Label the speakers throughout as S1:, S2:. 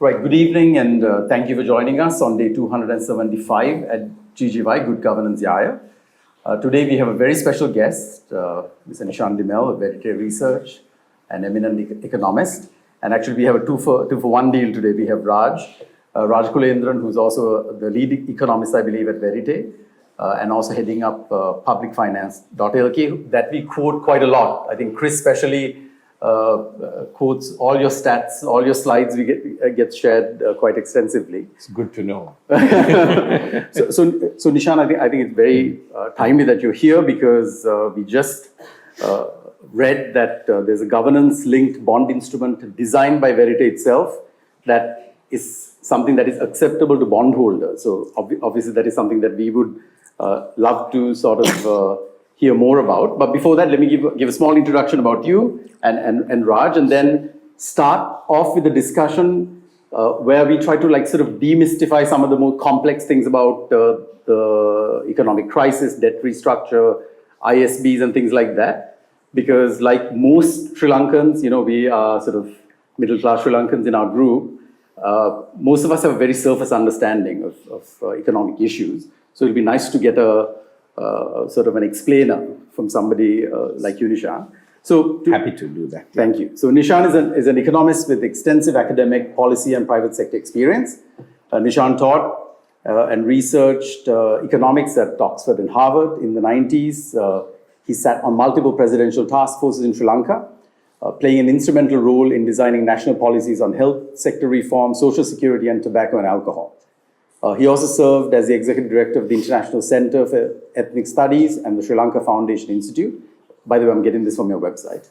S1: Right, good evening and thank you for joining us on day 275 at GGY, Good Governance Yaya. Today we have a very special guest, Mr. Nishan Dimel of Verite Research, an eminent economist. And actually we have a two for one deal today. We have Raj Kulendran, who's also the lead economist, I believe, at Verite, and also heading up publicfinance.lk that we quote quite a lot. I think Chris especially quotes all your stats, all your slides get shared quite extensively.
S2: It's good to know.
S1: So Nishan, I think it's very timely that you're here because we just read that there's a governance-linked bond instrument designed by Verite itself that is something that is acceptable to bondholders. So obviously that is something that we would love to sort of hear more about. But before that, let me give a small introduction about you and Raj, and then start off with a discussion where we try to sort of demystify some of the more complex things about the economic crisis, debt restructure, ISBs and things like that. Because like most Sri Lankans, we are sort of middle-class Sri Lankans in our group. Most of us have a very surface understanding of economic issues. So it'd be nice to get a sort of an explainer from somebody like you, Nishan. So
S2: happy to do that.
S1: Thank you. So Nishan is an economist with extensive academic, policy and private sector experience. Nishan taught and researched economics at Oxford and Harvard in the 90s. He sat on multiple presidential task forces in Sri Lanka, playing an instrumental role in designing national policies on health sector reform, social security, and tobacco and alcohol. He also served as the executive director of the International Center for Ethnic Studies and the Sri Lanka Foundation Institute. By the way, I'm getting this from your website.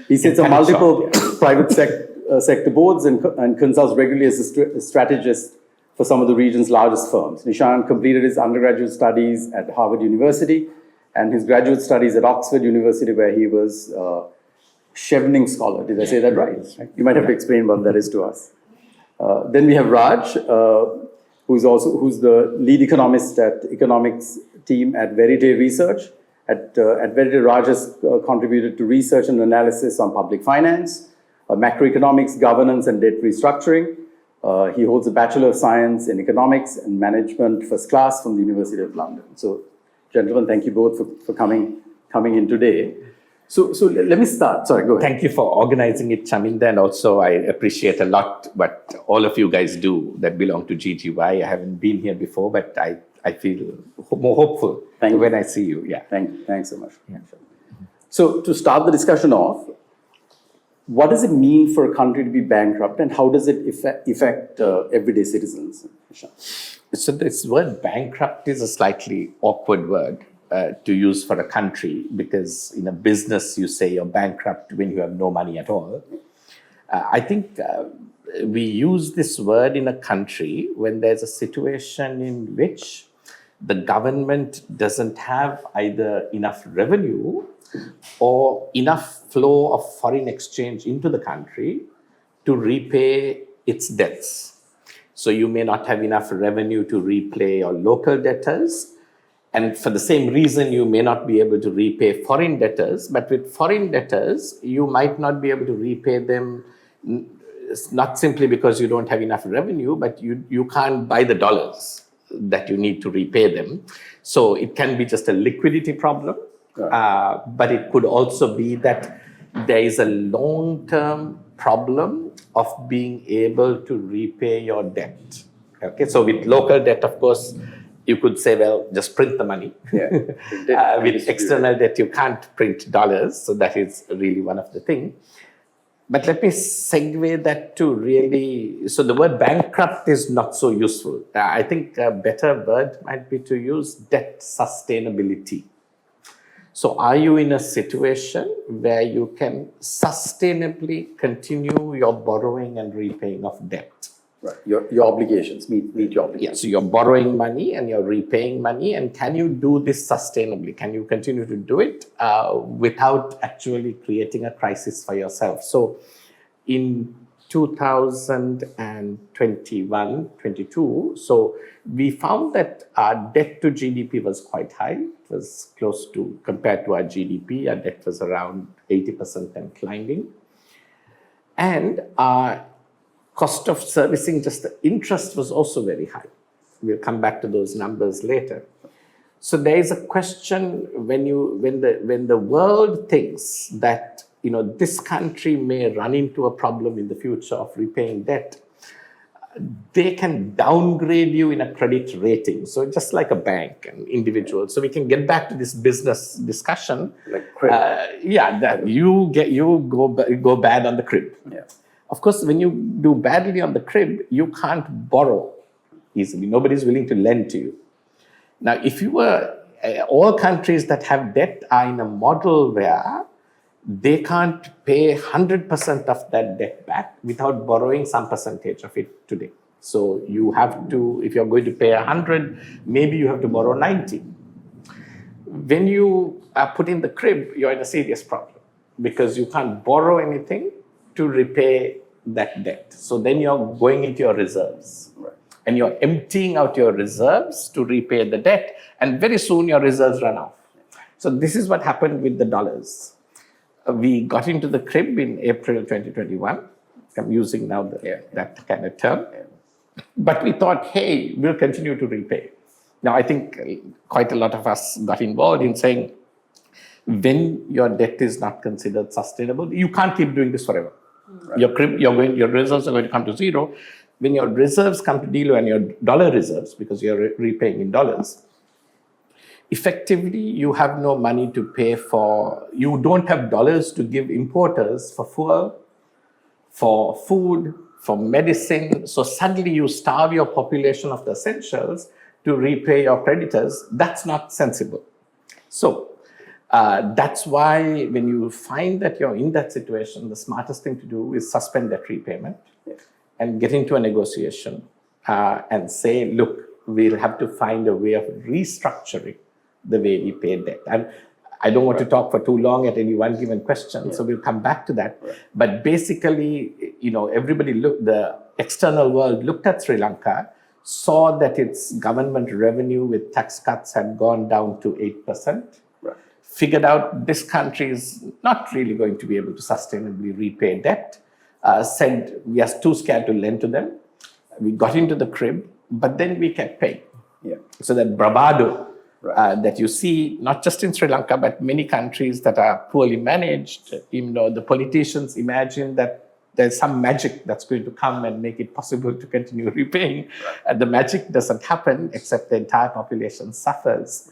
S1: He sits on multiple private sector boards and consults regularly as a strategist for some of the region's largest firms. Nishan completed his undergraduate studies at Harvard University and his graduate studies at Oxford University, where he was Chevening Scholar. Did I say that right? You might have to explain what that is to us. Then we have Raj, who's the lead economist at economics team at Verite Research. At Verite, Raj has contributed to research and analysis on public finance, macroeconomics, governance, and debt restructuring. He holds a Bachelor of Science in Economics and Management First Class from the University of London. So, gentlemen, thank you both for coming in today. So let me start. Sorry, go ahead.
S2: Thank you for organizing it, Chaminda, and also I appreciate a lot what all of you guys do that belong to GGY. I haven't been here before, but I feel more hopeful when I see you. Yeah.
S1: Thanks so much. Yeah. So to start the discussion off, what does it mean for a country to be bankrupt, and how does it affect everyday citizens?
S2: So this word bankrupt is a slightly awkward word to use for a country, because in a business you say you're bankrupt when you have no money at all. I think we use this word in a country when there's a situation in which the government doesn't have either enough revenue or enough flow of foreign exchange into the country to repay its debts. So you may not have enough revenue to repay your local debtors, and for the same reason, you may not be able to repay foreign debtors. But with foreign debtors, you might not be able to repay them, not simply because you don't have enough revenue, but you can't buy the dollars that you need to repay them. So it can be just a liquidity problem, but it could also be that there is a long-term problem of being able to repay your debt. Okay, so with local debt, of course, you could say, well, just print the money. Yeah. With external debt, you can't print dollars. So that is really one of the things. But let me segue that to really, so the word bankrupt is not so useful. I think a better word might be to use debt sustainability. So are you in a situation where you can sustainably continue your borrowing and repaying of debt?
S1: Right. Your obligations, meet your obligations.
S2: Yeah, so you're borrowing money and you're repaying money, and can you do this sustainably? Can you continue to do it without actually creating a crisis for yourself? So in 2021-22, so we found that our debt to GDP was quite high. It was close to, compared to our GDP, our debt was around 80% and climbing. And our cost of servicing, just the interest was also very high. We'll come back to those numbers later. So there is a question when the world thinks that this country may run into a problem in the future of repaying debt, they can downgrade you in a credit rating. So just like a bank and individual. So we can get back to this business discussion.
S1: Like credit.
S2: That you go bad on the crib.
S1: Yeah.
S2: Of course, when you do badly on the crib, you can't borrow easily. Nobody's willing to lend to you. Now, if you were, all countries that have debt are in a model where they can't pay 100% of that debt back without borrowing some percentage of it today. So you have to, if you're going to pay 100, maybe you have to borrow 90. When you are put in the crib, you're in a serious problem because you can't borrow anything to repay that debt. So then you're going into your reserves.
S1: Right.
S2: And you're emptying out your reserves to repay the debt, and very soon your reserves run out. So this is what happened with the dollars. We got into the crib in April 2021. I'm using now that kind of term. Yeah. But we thought, hey, we'll continue to repay. Now, I think quite a lot of us got involved in saying, when your debt is not considered sustainable, you can't keep doing this forever. Right. Your reserves are going to come to zero. When your reserves come to zero and your dollar reserves, because you're repaying in dollars, effectively you have no money to pay for, you don't have dollars to give importers for fuel, for food, for medicine. So suddenly you starve your population of the essentials to repay your creditors. That's not sensible. So that's why when you find that you're in that situation, the smartest thing to do is suspend that repayment and get into a negotiation and say, look, we'll have to find a way of restructuring the way we pay debt. And I don't want to talk for too long at any one given question, so we'll come back to that. Right. But basically, everybody the external world looked at Sri Lanka, saw that its government revenue with tax cuts had gone down to 8%, right. Figured out this country is not really going to be able to sustainably repay debt, said we are too scared to lend to them. We got into the crib, but then we kept paying. Yeah. So that bravado that you see, not just in Sri Lanka, but many countries that are poorly managed, the politicians imagine that there's some magic that's going to come and make it possible to continue repaying. Right. The magic doesn't happen, except the entire population suffers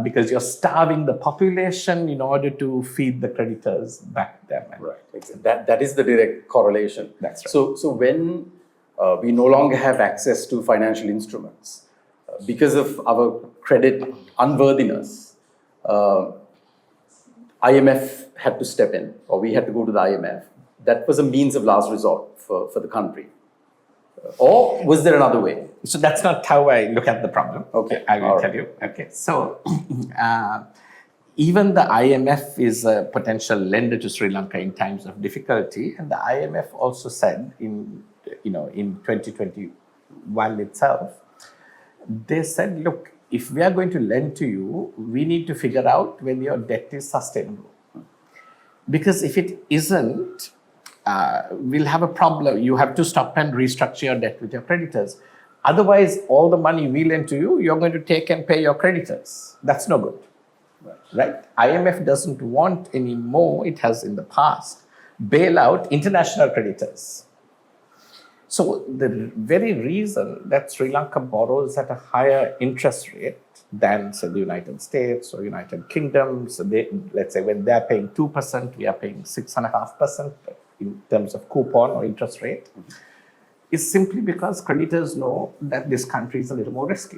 S2: because you're starving the population in order to feed the creditors back them.
S1: Right. Exactly. That is the direct correlation.
S2: That's right.
S1: So when we no longer have access to financial instruments because of our credit unworthiness, IMF had to step in, or we had to go to the IMF. That was a means of last resort for the country. Or was there another way?
S2: So that's not how I look at the problem.
S1: Okay.
S2: I will tell you. Okay. So even the IMF is a potential lender to Sri Lanka in times of difficulty. And the IMF also said in 2021 itself, they said, look, if we are going to lend to you, we need to figure out whether your debt is sustainable. Because if it isn't, we'll have a problem. You have to stop and restructure your debt with your creditors. Otherwise, all the money we lend to you, you're going to take and pay your creditors. That's no good. Right? IMF doesn't want any more, it has in the past, bail out international creditors. So the very reason that Sri Lanka borrows at a higher interest rate than, say, the United States or United Kingdom, so let's say when they're paying 2%, we are paying 6.5% in terms of coupon or interest rate, is simply because creditors know that this country is a little more risky.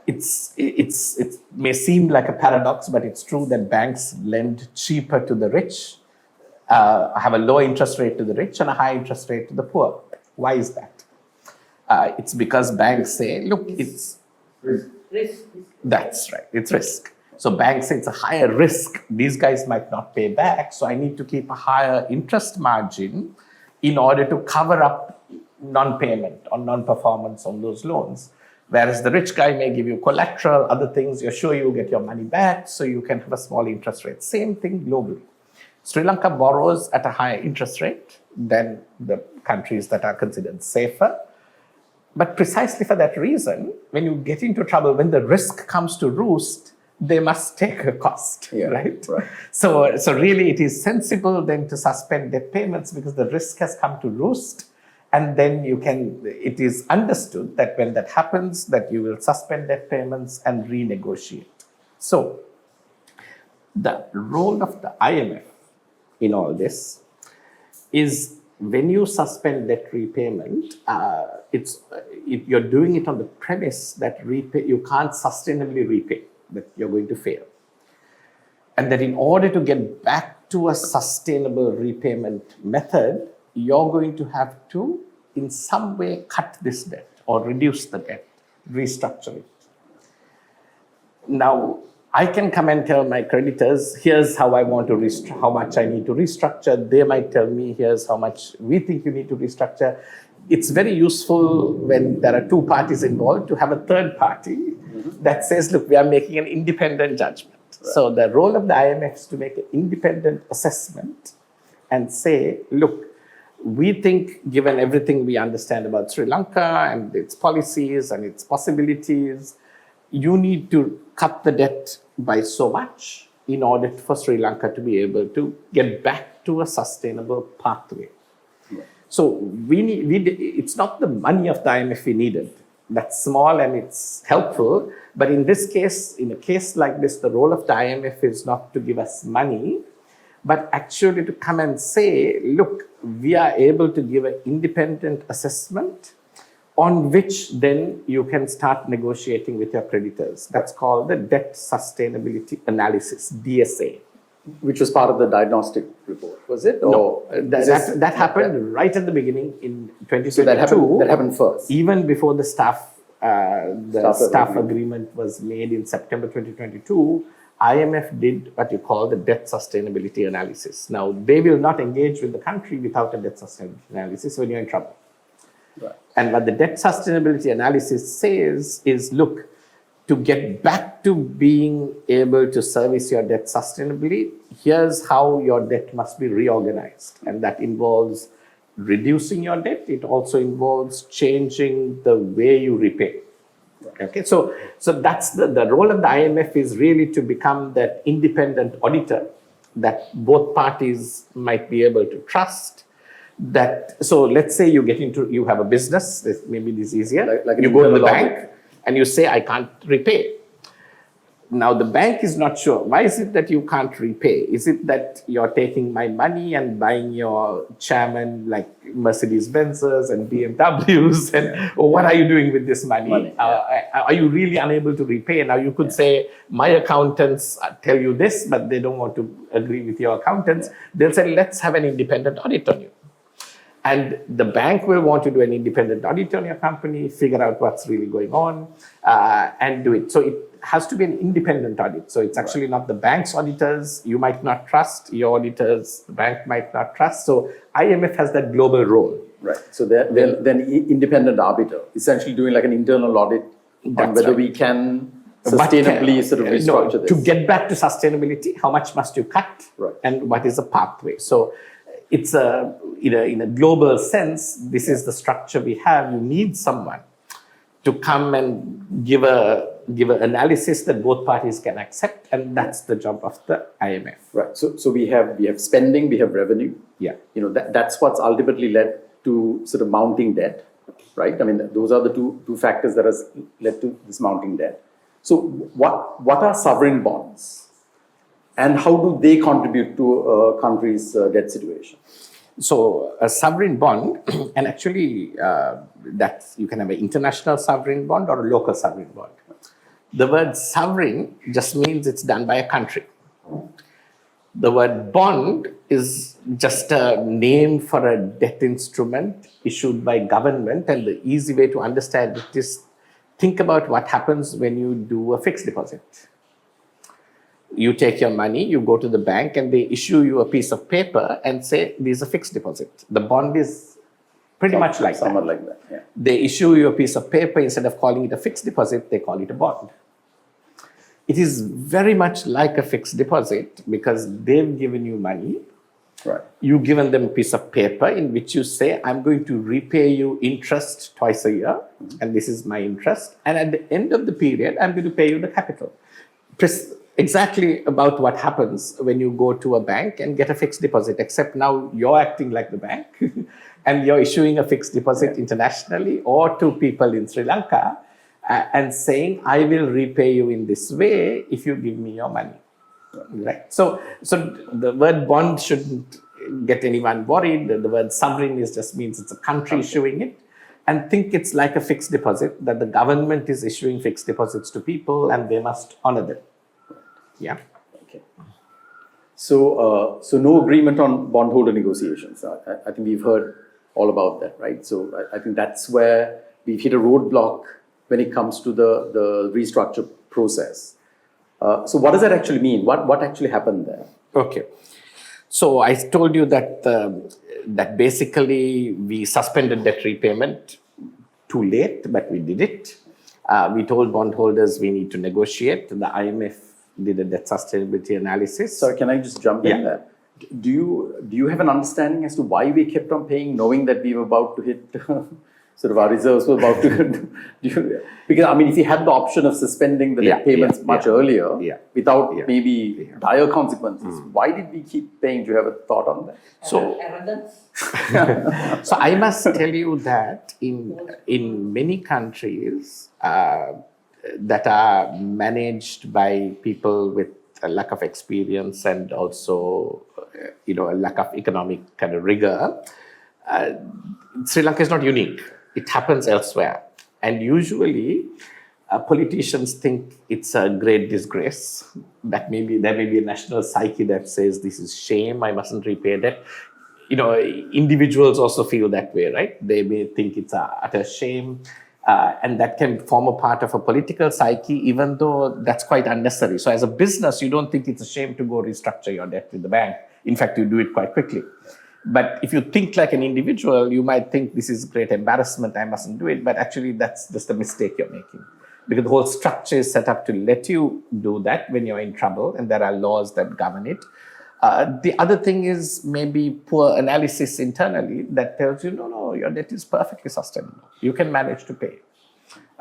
S2: It may seem like a paradox, but it's true that banks lend cheaper to the rich, have a low interest rate to the rich and a high interest rate to the poor. Why is that? It's because banks say, look, it's risk. That's right, it's risk. So banks say it's a higher risk. These guys might not pay back, so I need to keep a higher interest margin in order to cover up non-payment or non-performance on those loans. Whereas the rich guy may give you collateral, other things, you're sure you'll get your money back, so you can have a small interest rate. Same thing globally. Sri Lanka borrows at a higher interest rate than the countries that are considered safer. But precisely for that reason, when you get into trouble, when the risk comes to roost, they must take a cost, right? So really it is sensible then to suspend debt payments because the risk has come to roost. And then it is understood that when that happens, that you will suspend debt payments and renegotiate. So the role of the IMF in all this is when you suspend debt repayment, you're doing it on the premise that you can't sustainably repay, that you're going to fail. And that in order to get back to a sustainable repayment method, you're going to have to, in some way, cut this debt or reduce the debt, restructure it. Now, I can come and tell my creditors, here's how I want to how much I need to restructure. They might tell me, here's how much we think you need to restructure. It's very useful when there are two parties involved to have a third party that says, look, we are making an independent judgment. So the role of the IMF is to make an independent assessment and say, look, we think, given everything we understand about Sri Lanka and its policies and its possibilities, you need to cut the debt by so much in order for Sri Lanka to be able to get back to a sustainable pathway. So it's not the money of the IMF we needed. That's small and it's helpful. But in this case, in a case like this, the role of the IMF is not to give us money, but actually to come and say, look, we are able to give an independent assessment on which then you can start negotiating with your creditors. That's called the Debt Sustainability Analysis, DSA.
S1: Which was part of the diagnostic report, was it? Or
S2: no, that happened right at the beginning in 2022.
S1: So that happened first?
S2: Even before the staff agreement was made in September 2022, IMF did what you call the debt sustainability analysis. Now, they will not engage with the country without a debt sustainability analysis when you're in trouble. Right. And what the debt sustainability analysis says is, look, to get back to being able to service your debt sustainably, here's how your debt must be reorganized. And that involves reducing your debt. It also involves changing the way you repay. Okay, so that's the role of the IMF is really to become that independent auditor that both parties might be able to trust. So let's say you have a business, maybe this is easier, like you go to the bank and you say, I can't repay. Now the bank is not sure. Why is it that you can't repay? Is it that you're taking my money and buying your chairman like Mercedes-Benzes and BMWs? And what are you doing with this money? Are you really unable to repay? Now you could say, my accountants tell you this, but they don't want to agree with your accountants. They'll say, let's have an independent audit on you. And the bank will want to do an independent audit on your company, figure out what's really going on, and do it. So it has to be an independent audit. So it's actually not the bank's auditors. You might not trust your auditors. The bank might not trust. So IMF has that global role. Right.
S1: So then independent arbiter, essentially doing like an internal audit on whether we can sustainably sort of restructure this.
S2: To get back to sustainability, how much must you cut?
S1: Right.
S2: And what is the pathway? So it's in a global sense, this is the structure we have. You need someone to come and give an analysis that both parties can accept, and that's the job of the IMF.
S1: Right. So we have spending, we have revenue.
S2: Yeah.
S1: That's what's ultimately led to sort of mounting debt, right? I mean, those are the two factors that has led to this mounting debt. So what are sovereign bonds? And how do they contribute to a country's debt situation?
S2: So a sovereign bond, and actually you can have an international sovereign bond or a local sovereign bond. The word sovereign just means it's done by a country. The word bond is just a name for a debt instrument issued by government, and the easy way to understand it is think about what happens when you do a fixed deposit. You take your money, you go to the bank, and they issue you a piece of paper and say, this is a fixed deposit. The bond is pretty much like
S1: somewhat like that. Yeah.
S2: They issue you a piece of paper. Instead of calling it a fixed deposit, they call it a bond. It is very much like a fixed deposit because they've given you money
S1: Right.
S2: You've given them a piece of paper in which you say, I'm going to repay you interest twice a year, and this is my interest. And at the end of the period, I'm going to pay you the capital. Exactly about what happens when you go to a bank and get a fixed deposit, except now you're acting like the bank and you're issuing a fixed deposit internationally or to people in Sri Lanka and saying, I will repay you in this way if you give me your money. Right. So the word bond shouldn't get anyone worried. The word sovereign just means it's a country issuing it. And think it's like a fixed deposit, that the government is issuing fixed deposits to people and they must honor them. Yeah.
S1: Okay. So no agreement on bondholder negotiations. I think we've heard all about that, right? So I think that's where we've hit a roadblock when it comes to the restructure process. So what does that actually mean? What actually happened there?
S2: Okay. So I told you that that basically we suspended debt repayment too late, but we did it. We told bondholders we need to negotiate. The IMF did a debt sustainability analysis.
S1: Sorry, can I just jump in there? Do you have an understanding as to why we kept on paying, knowing that we were about to hit sort of our reserves were about to because I mean, if you had the option of suspending the debt payments much earlier without maybe dire consequences, why did we keep paying? Do you have a thought on that?
S2: So so I must tell you that in many countries that are managed by people with a lack of experience and also a lack of economic kind of rigor, Sri Lanka is not unique. It happens elsewhere. And usually politicians think it's a great disgrace. That there may be a national psyche that says this is shame, I mustn't repay debt. Individuals also feel that way, right? They may think it's a utter shame. And that can form a part of a political psyche, even though that's quite unnecessary. So as a business, you don't think it's a shame to go restructure your debt with the bank. In fact, you do it quite quickly. But if you think like an individual, you might think this is great embarrassment, I mustn't do it. But actually, that's just a mistake you're making. Because the whole structure is set up to let you do that when you're in trouble, and there are laws that govern it. The other thing is maybe poor analysis internally that tells you, no, your debt is perfectly sustainable. You can manage to pay.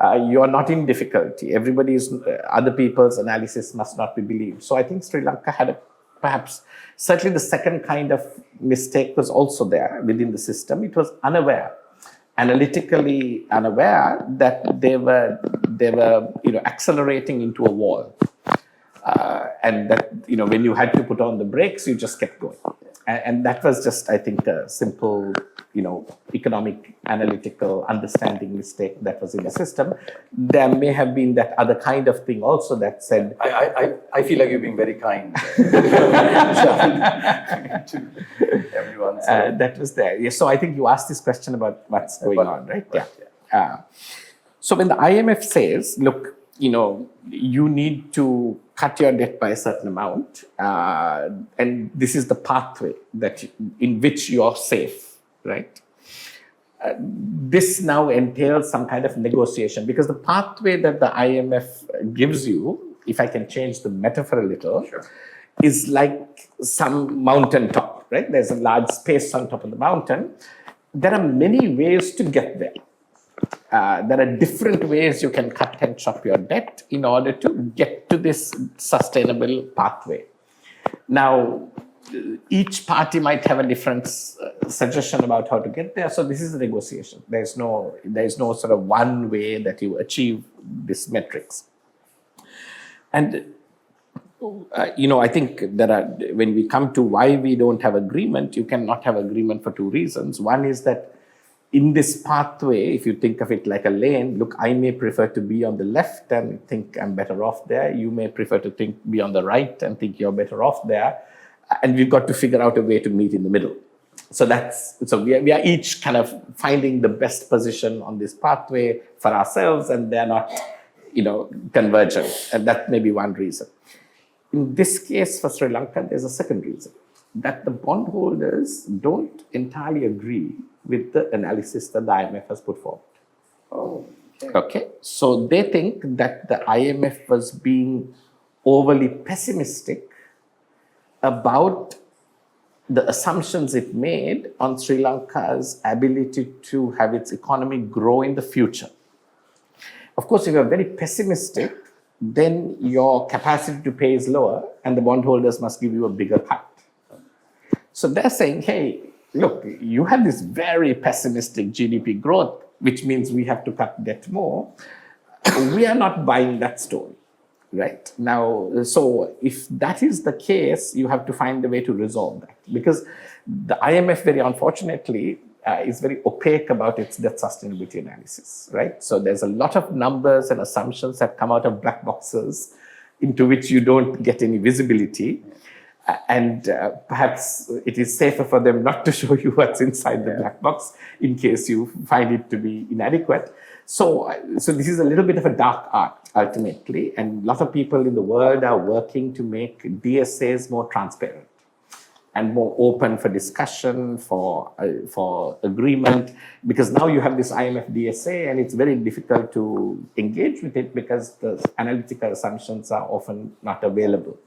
S2: You are not in difficulty. Other people's analysis must not be believed. So I think Sri Lanka had perhaps, certainly the second kind of mistake was also there within the system. It was analytically unaware that they were accelerating into a wall. And that, when you had to put on the brakes, you just kept going. And that was just, I think, a simple, economic, analytical, understanding mistake that was in the system. There may have been that other kind of thing also that said...
S1: I feel like you're being very kind to everyone. So.
S2: That was there. Yeah, so I think you asked this question about what's going on, right? So when the IMF says, look, you need to cut your debt by a certain amount, and this is the pathway in which you are safe, right? This now entails some kind of negotiation, because the pathway that the IMF gives you, if I can change the metaphor a little, is like some mountaintop, right? There's a large space on top of the mountain. There are many ways to get there. There are different ways you can cut and chop your debt in order to get to this sustainable pathway. Now, each party might have a different suggestion about how to get there. So this is a negotiation. There is no sort of one way that you achieve this metrics. And I think when we come to why we don't have agreement, you cannot have agreement for two reasons. One is that in this pathway, if you think of it like a lane, look, I may prefer to be on the left and think I'm better off there. You may prefer to be on the right and think you're better off there. And we've got to figure out a way to meet in the middle. So we are each kind of finding the best position on this pathway for ourselves, and they're not, convergent. And that may be one reason. In this case for Sri Lanka, there's a second reason, that the bondholders don't entirely agree with the analysis that the IMF has put forward. Okay. So they think that the IMF was being overly pessimistic about the assumptions it made on Sri Lanka's ability to have its economy grow in the future. Of course, if you're very pessimistic, then your capacity to pay is lower and the bondholders must give you a bigger cut. So they're saying, hey, look, you have this very pessimistic GDP growth, which means we have to cut debt more. We are not buying that story, right? Now, so if that is the case, you have to find a way to resolve that. Because the IMF, very unfortunately, is very opaque about its debt sustainability analysis, right? So there's a lot of numbers and assumptions that come out of black boxes into which you don't get any visibility. And perhaps it is safer for them not to show you what's inside the black box in case you find it to be inadequate. So this is a little bit of a dark art, ultimately. And a lot of people in the world are working to make DSAs more transparent and more open for discussion, for agreement, because now you have this IMF DSA and it's very difficult to engage with it because the analytical assumptions are often not available.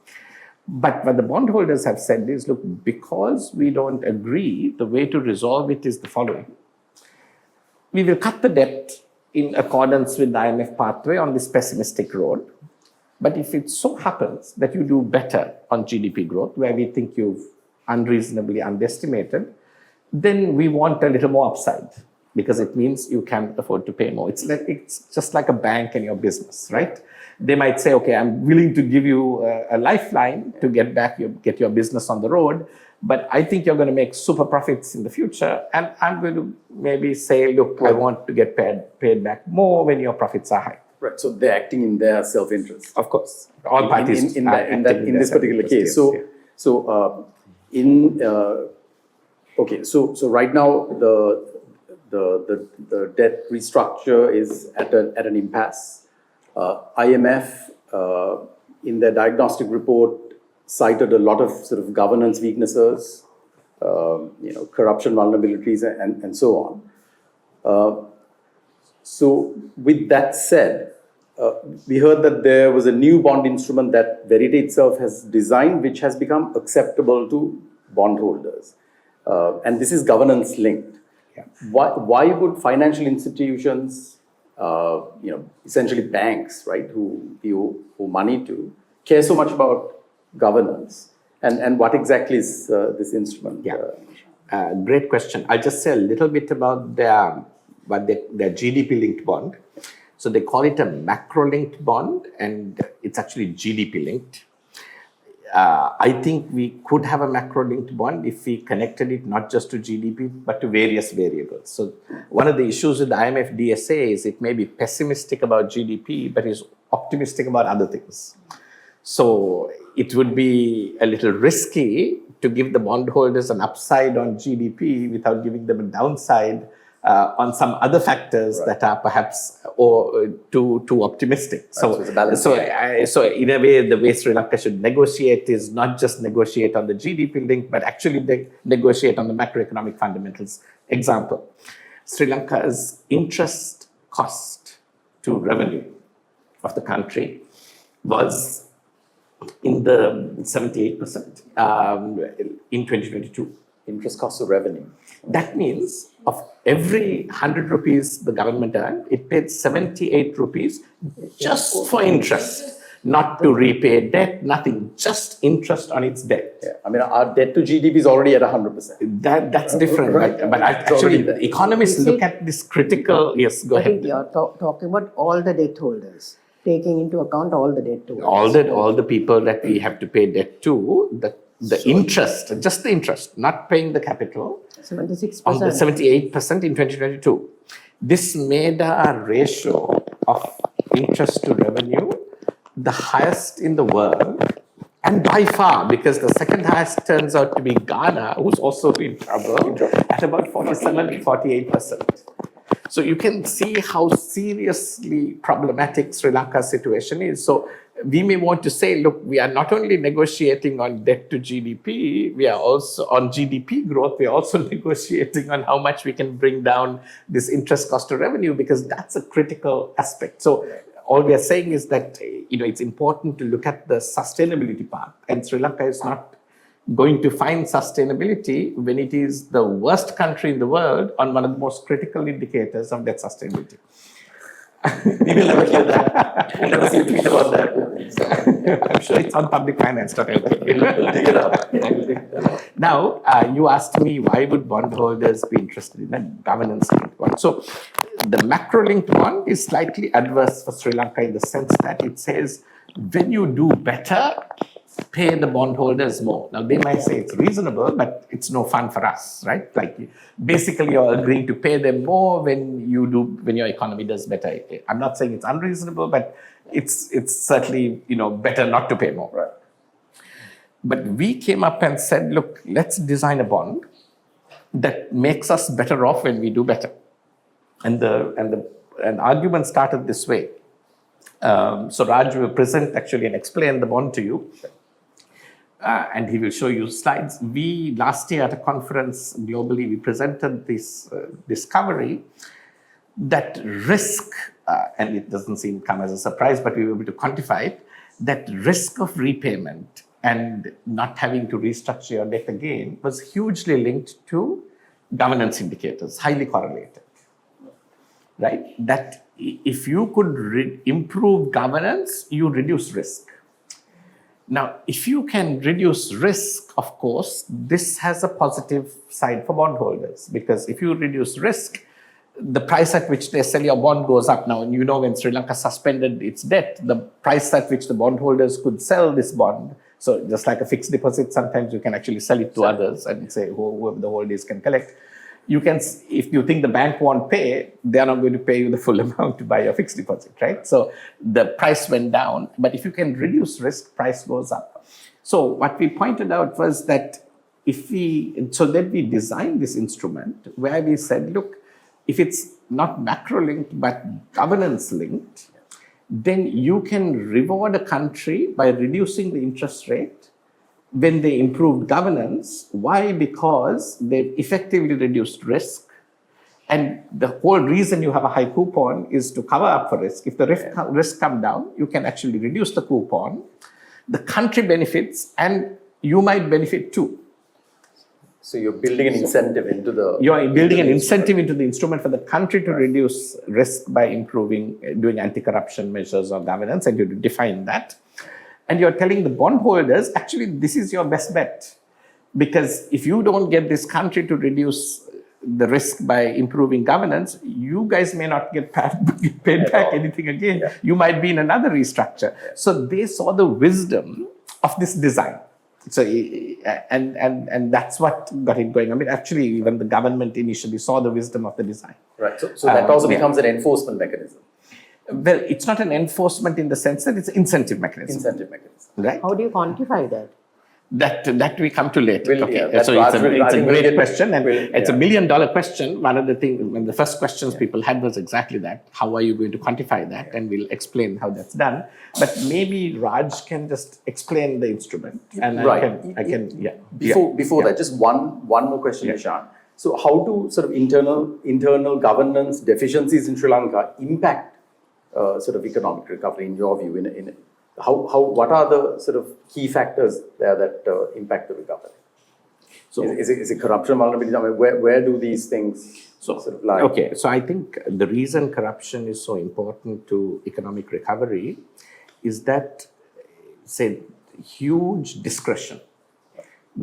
S2: But what the bondholders have said is, look, because we don't agree, the way to resolve it is the following. We will cut the debt in accordance with the IMF pathway on this pessimistic road. But if it so happens that you do better on GDP growth, where we think you've unreasonably underestimated, then we want a little more upside because it means you can afford to pay more. It's just like a bank and your business, right? They might say, okay, I'm willing to give you a lifeline to get your business on the road, but I think you're going to make super profits in the future. And I'm going to maybe say, look, I want to get paid back more when your profits are high.
S1: Right. So they're acting in their self-interest.
S2: Of course. All parties
S1: in this particular case. So right now the debt restructure is at an impasse. IMF in their diagnostic report cited a lot of sort of governance weaknesses, corruption vulnerabilities, and so on. So with that said, we heard that there was a new bond instrument that Verity itself has designed, which has become acceptable to bondholders. And this is governance linked. Yeah. Why would financial institutions, essentially banks, right, who you owe money to, care so much about governance? And what exactly is this instrument?
S2: Yeah. Great question. I'll just say a little bit about their GDP-linked bond. So they call it a macro-linked bond, and it's actually GDP-linked. I think we could have a macro-linked bond if we connected it not just to GDP, but to various variables. So one of the issues with the IMF DSA is it may be pessimistic about GDP, but is optimistic about other things. So it would be a little risky to give the bondholders an upside on GDP without giving them a downside on some other factors that are perhaps too optimistic. So in a way, the way Sri Lanka should negotiate is not just negotiate on the GDP link, but actually negotiate on the macroeconomic fundamentals. Example, Sri Lanka's interest cost to revenue of the country was in the 78% in 2022.
S1: Interest cost of revenue.
S2: That means of every 100 rupees the government earned, it paid 78 rupees just for interest, not to repay debt, nothing, just interest on its debt.
S1: Yeah. I mean, our debt to GDP is already at 100%.
S2: That's different, right? But actually, the economists look at this critical. Yes, go ahead.
S3: You're talking about all the debt holders, taking into account all the debt holders.
S2: All the people that we have to pay debt to, the interest, just the interest, not paying the capital,
S3: 76%.
S2: on the 78% in 2022. This made a ratio of interest to revenue the highest in the world, and by far, because the second highest turns out to be Ghana, who's also in trouble, at about 47-48%. So you can see how seriously problematic Sri Lanka's situation is. So we may want to say, look, we are not only negotiating on debt to GDP, we are also on GDP growth, we are also negotiating on how much we can bring down this interest cost to revenue, because that's a critical aspect. So all we are saying is that it's important to look at the sustainability part, and Sri Lanka is not going to find sustainability when it is the worst country in the world on one of the most critical indicators of that sustainability?
S1: We will never hear that. We'll never see a tweet about that.
S2: I'm sure it's on publicfinance.lk.
S1: We'll dig it up.
S2: Now, you asked me why would bondholders be interested in a governance-linked bond. So, the macro-linked bond is slightly adverse for Sri Lanka in the sense that it says when you do better, pay the bondholders more. Now, they might say it's reasonable, but it's no fun for us, right? Like, basically, you're agreeing to pay them more when your economy does better. I'm not saying it's unreasonable, but it's certainly, better not to pay more.
S1: Right.
S2: But we came up and said, look, let's design a bond that makes us better off when we do better. And the argument started this way. So Raj will present actually and explain the bond to you. And he will show you slides. We, last year at a conference globally, we presented this discovery that risk, and it doesn't seem to come as a surprise, but we were able to quantify it, that risk of repayment and not having to restructure your debt again was hugely linked to governance indicators, highly correlated, right? That if you could improve governance, you reduce risk. Now, if you can reduce risk, of course, this has a positive side for bondholders, because if you reduce risk, the price at which they sell your bond goes up. Now, and when Sri Lanka suspended its debt, the price at which the bondholders could sell this bond, so just like a fixed deposit, sometimes you can actually sell it to others and say whoever the holders can collect. You can, if you think the bank won't pay, they are not going to pay you the full amount to buy your fixed deposit, right? So the price went down, but if you can reduce risk, price goes up. So what we pointed out was that then we designed this instrument where we said, look, if it's not macro-linked but governance-linked, then you can reward a country by reducing the interest rate when they improved governance. Why? Because they've effectively reduced risk. And the whole reason you have a high coupon is to cover up for risk. If the risk come down, you can actually reduce the coupon. The country benefits and you might benefit too.
S1: So you're building an incentive into the...
S2: You're building an incentive into the instrument for the country to reduce risk by doing anti-corruption measures or governance, and you define that. And you're telling the bondholders, actually, this is your best bet. Because if you don't get this country to reduce the risk by improving governance, you guys may not get paid back anything again. Yeah. You might be in another restructure. Yeah. So they saw the wisdom of this design. So, and that's what got it going. I mean, actually, even the government initially saw the wisdom of the design.
S1: Right. So that also becomes an enforcement mechanism.
S2: Well, it's not an enforcement in the sense that it's an incentive mechanism.
S1: Incentive mechanism.
S2: Right.
S3: How do you quantify that?
S2: That we come to later.
S1: Okay.
S2: Yeah, so it's a great question, and it's $1 million question. One of the things, when the first questions people had was exactly that. How are you going to quantify that? And we'll explain how that's done. But maybe Raj can just explain the instrument, and I can.
S1: Before that, just one more question, Nishan. So, how do sort of internal governance deficiencies in Sri Lanka impact sort of economic recovery in your view? What are the sort of key factors there that impact the recovery? So is it corruption, vulnerability? I mean, where do these things sort of lie?
S2: Okay, so I think the reason corruption is so important to economic recovery is that, say, huge discretion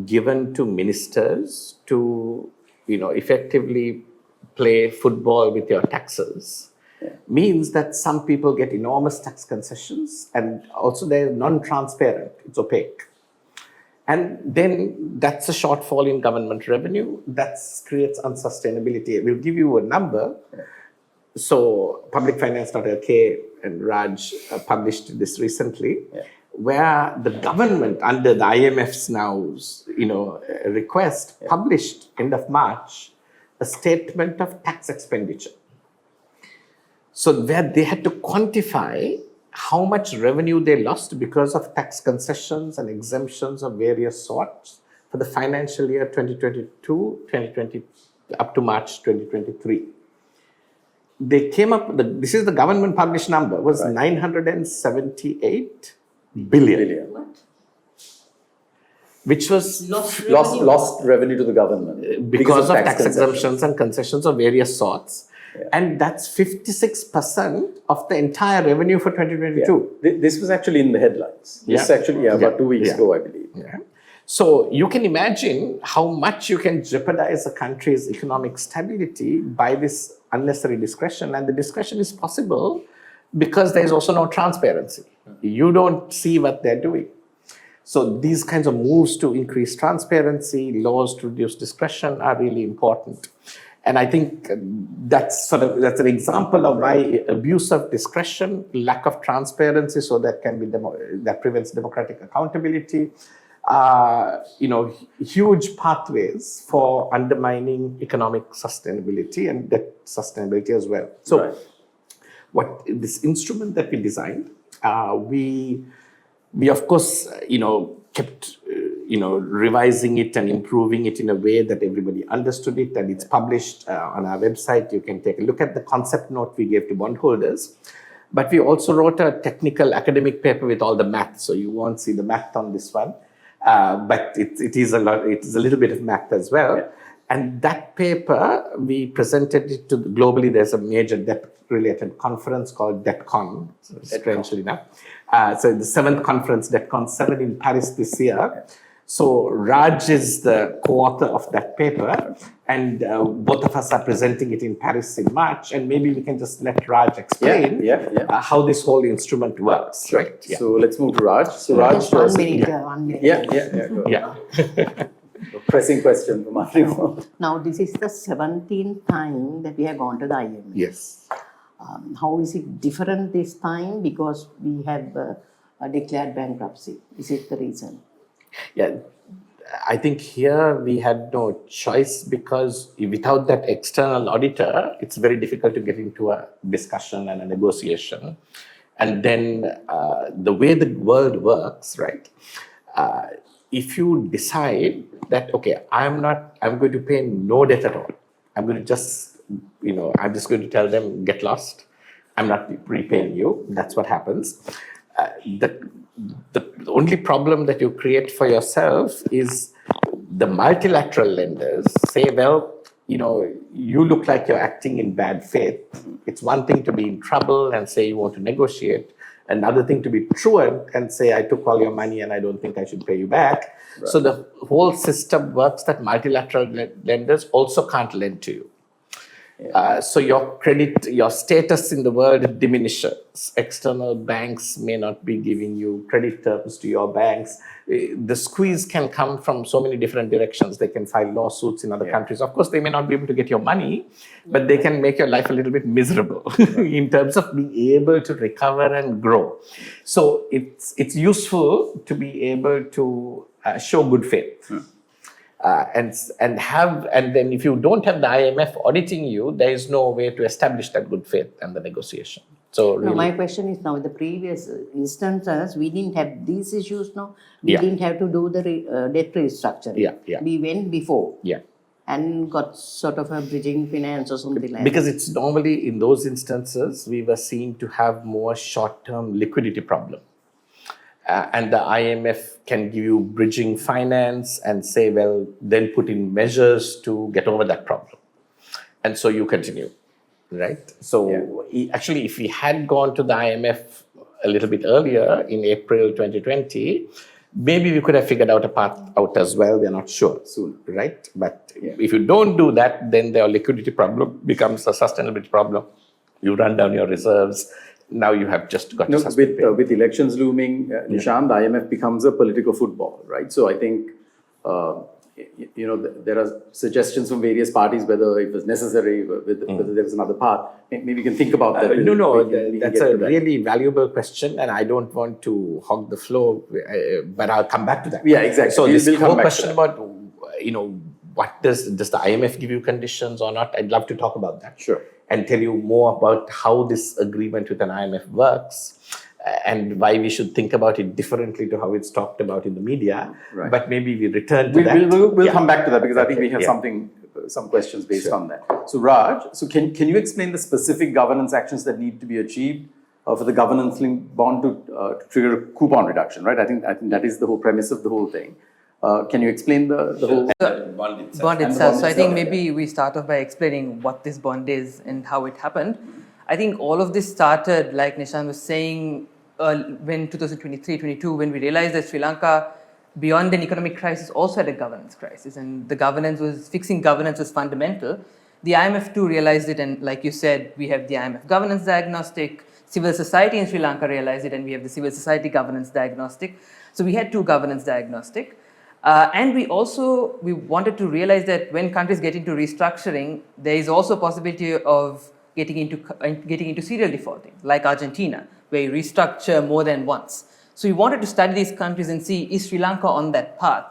S2: given to ministers to, effectively play football with your taxes. Means that some people get enormous tax concessions, and also they're non-transparent, it's opaque. And then that's a shortfall in government revenue, that creates unsustainability. We'll give you a number. So publicfinance.lk and Raj published this recently, where the government under the IMF's now request published end of March a statement of tax expenditure. So where they had to quantify how much revenue they lost because of tax concessions and exemptions of various sorts for the financial year 2022, up to March 2023. They came up, this is the government published number, was 978 billion.
S3: What?
S2: which was
S1: lost revenue to the government
S2: because of tax
S1: concessions.
S2: exemptions and concessions of various sorts. And that's 56% of the entire revenue for 2022.
S1: This was actually in the headlines. This actually, about 2 weeks ago, I believe.
S2: So you can imagine how much you can jeopardize a country's economic stability by this unnecessary discretion. And the discretion is possible because there is also no transparency. You don't see what they're doing. So these kinds of moves to increase transparency, laws to reduce discretion are really important. And I think that's an example of why abuse of discretion, lack of transparency, so that that prevents democratic accountability, huge pathways for undermining economic sustainability and debt sustainability as well. So, what this instrument that we designed, we of course kept revising it and improving it in a way that everybody understood it, and it's published on our website. You can take a look at the concept note we gave to bondholders. But we also wrote a technical academic paper with all the math, so you won't see the math on this one. But it is a little bit of math as well. And that paper, we presented it to globally. There's a major debt-related conference called DebtCon, strangely enough. So the 7th conference, DebtCon 7 in Paris this year. So Raj is the co-author of that paper, and both of us are presenting it in Paris in March. And maybe we can just let Raj explain how this whole instrument works.
S1: Sure.
S2: Right? Yeah.
S1: So let's move to Raj. So Raj,
S3: 1 minute.
S1: Yeah. Pressing question from Arimo.
S3: Now, this is the 17th time that we have gone to the IMF.
S2: Yes.
S3: How is it different this time? Because we have declared bankruptcy. Is it the reason?
S2: Yeah, I think here we had no choice, because without that external auditor, it's very difficult to get into a discussion and a negotiation. And then the way the world works, right? If you decide that, okay, I'm going to pay no debt at all. I'm going to just, I'm just going to tell them, get lost. I'm not repaying you. That's what happens. The only problem that you create for yourself is the multilateral lenders say, well, you look like you're acting in bad faith. It's one thing to be in trouble and say you want to negotiate. Another thing to be truant and say, I took all your money and I don't think I should pay you back. Right. So the whole system works that multilateral lenders also can't lend to you. So your status in the world diminishes. External banks may not be giving you credit terms to your banks. The squeeze can come from so many different directions. They can file lawsuits in other countries. Of course, they may not be able to get your money, but they can make your life a little bit miserable in terms of being able to recover and grow. So it's useful to be able to show good faith. And then if you don't have the IMF auditing you, there is no way to establish that good faith and the negotiation. So really,
S3: my question is, now in the previous instances, we didn't have these issues. No, we didn't have to do the debt restructuring. We went before. And got sort of a bridging finance or something like that.
S2: Because it's normally in those instances we were seen to have more short-term liquidity problem. And the IMF can give you bridging finance and say, well, then put in measures to get over that problem. And so you continue, right? So actually, if we had gone to the IMF a little bit earlier in April 2020, maybe we could have figured out a path out as well. We're not sure soon, right? But if you don't do that, then their liquidity problem becomes a sustainability problem. You run down your reserves. Now you have just got to suspend.
S1: With elections looming, Nishan, the IMF becomes a political football, right? So I think, there are suggestions from various parties whether it was necessary, whether there was another path. Maybe we can think about that.
S2: That's a really valuable question, and I don't want to hog the floor, but I'll come back to that.
S1: Yeah, exactly.
S2: So this whole question about, what does the IMF give you conditions or not? I'd love to talk about that.
S1: Sure.
S2: And tell you more about how this agreement with an IMF works and why we should think about it differently to how it's talked about in the media.
S1: Right.
S2: But maybe we return to that.
S1: We'll come back to that, because I think we have some questions based on that. So Raj, can you explain the specific governance actions that need to be achieved for the governance-linked bond to trigger coupon reduction, right? I think that is the whole premise of the whole thing. Can you explain the whole
S2: bond itself?
S4: Bond
S1: And the
S4: itself.
S1: bond
S4: So I think
S1: itself,
S4: maybe we start off by explaining what this bond is and how it happened. I think all of this started, like Nishan was saying, when 2023-22, when we realized that Sri Lanka, beyond an economic crisis, also had a governance crisis, and fixing governance was fundamental. The IMF too realized it, and like you said, we have the IMF governance diagnostic. Civil society in Sri Lanka realized it, and we have the civil society governance diagnostic. So we had two governance diagnostic. And we wanted to realize that when countries get into restructuring, there is also a possibility of getting into serial defaulting, like Argentina, where you restructure more than once. So we wanted to study these countries and see, is Sri Lanka on that path?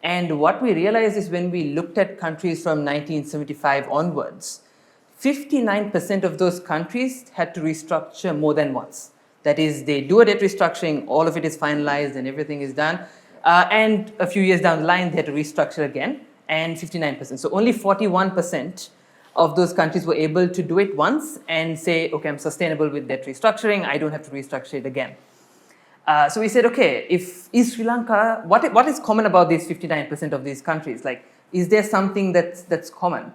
S4: And what we realized is when we looked at countries from 1975 onwards, 59% of those countries had to restructure more than once. That is, they do a debt restructuring, all of it is finalized and everything is done. And a few years down the line, they had to restructure again, and 59%. So only 41% of those countries were able to do it once and say, okay, I'm sustainable with debt restructuring, I don't have to restructure it again. So we said, okay, is Sri Lanka, what is common about these 59% of these countries? Like, is there something that's common?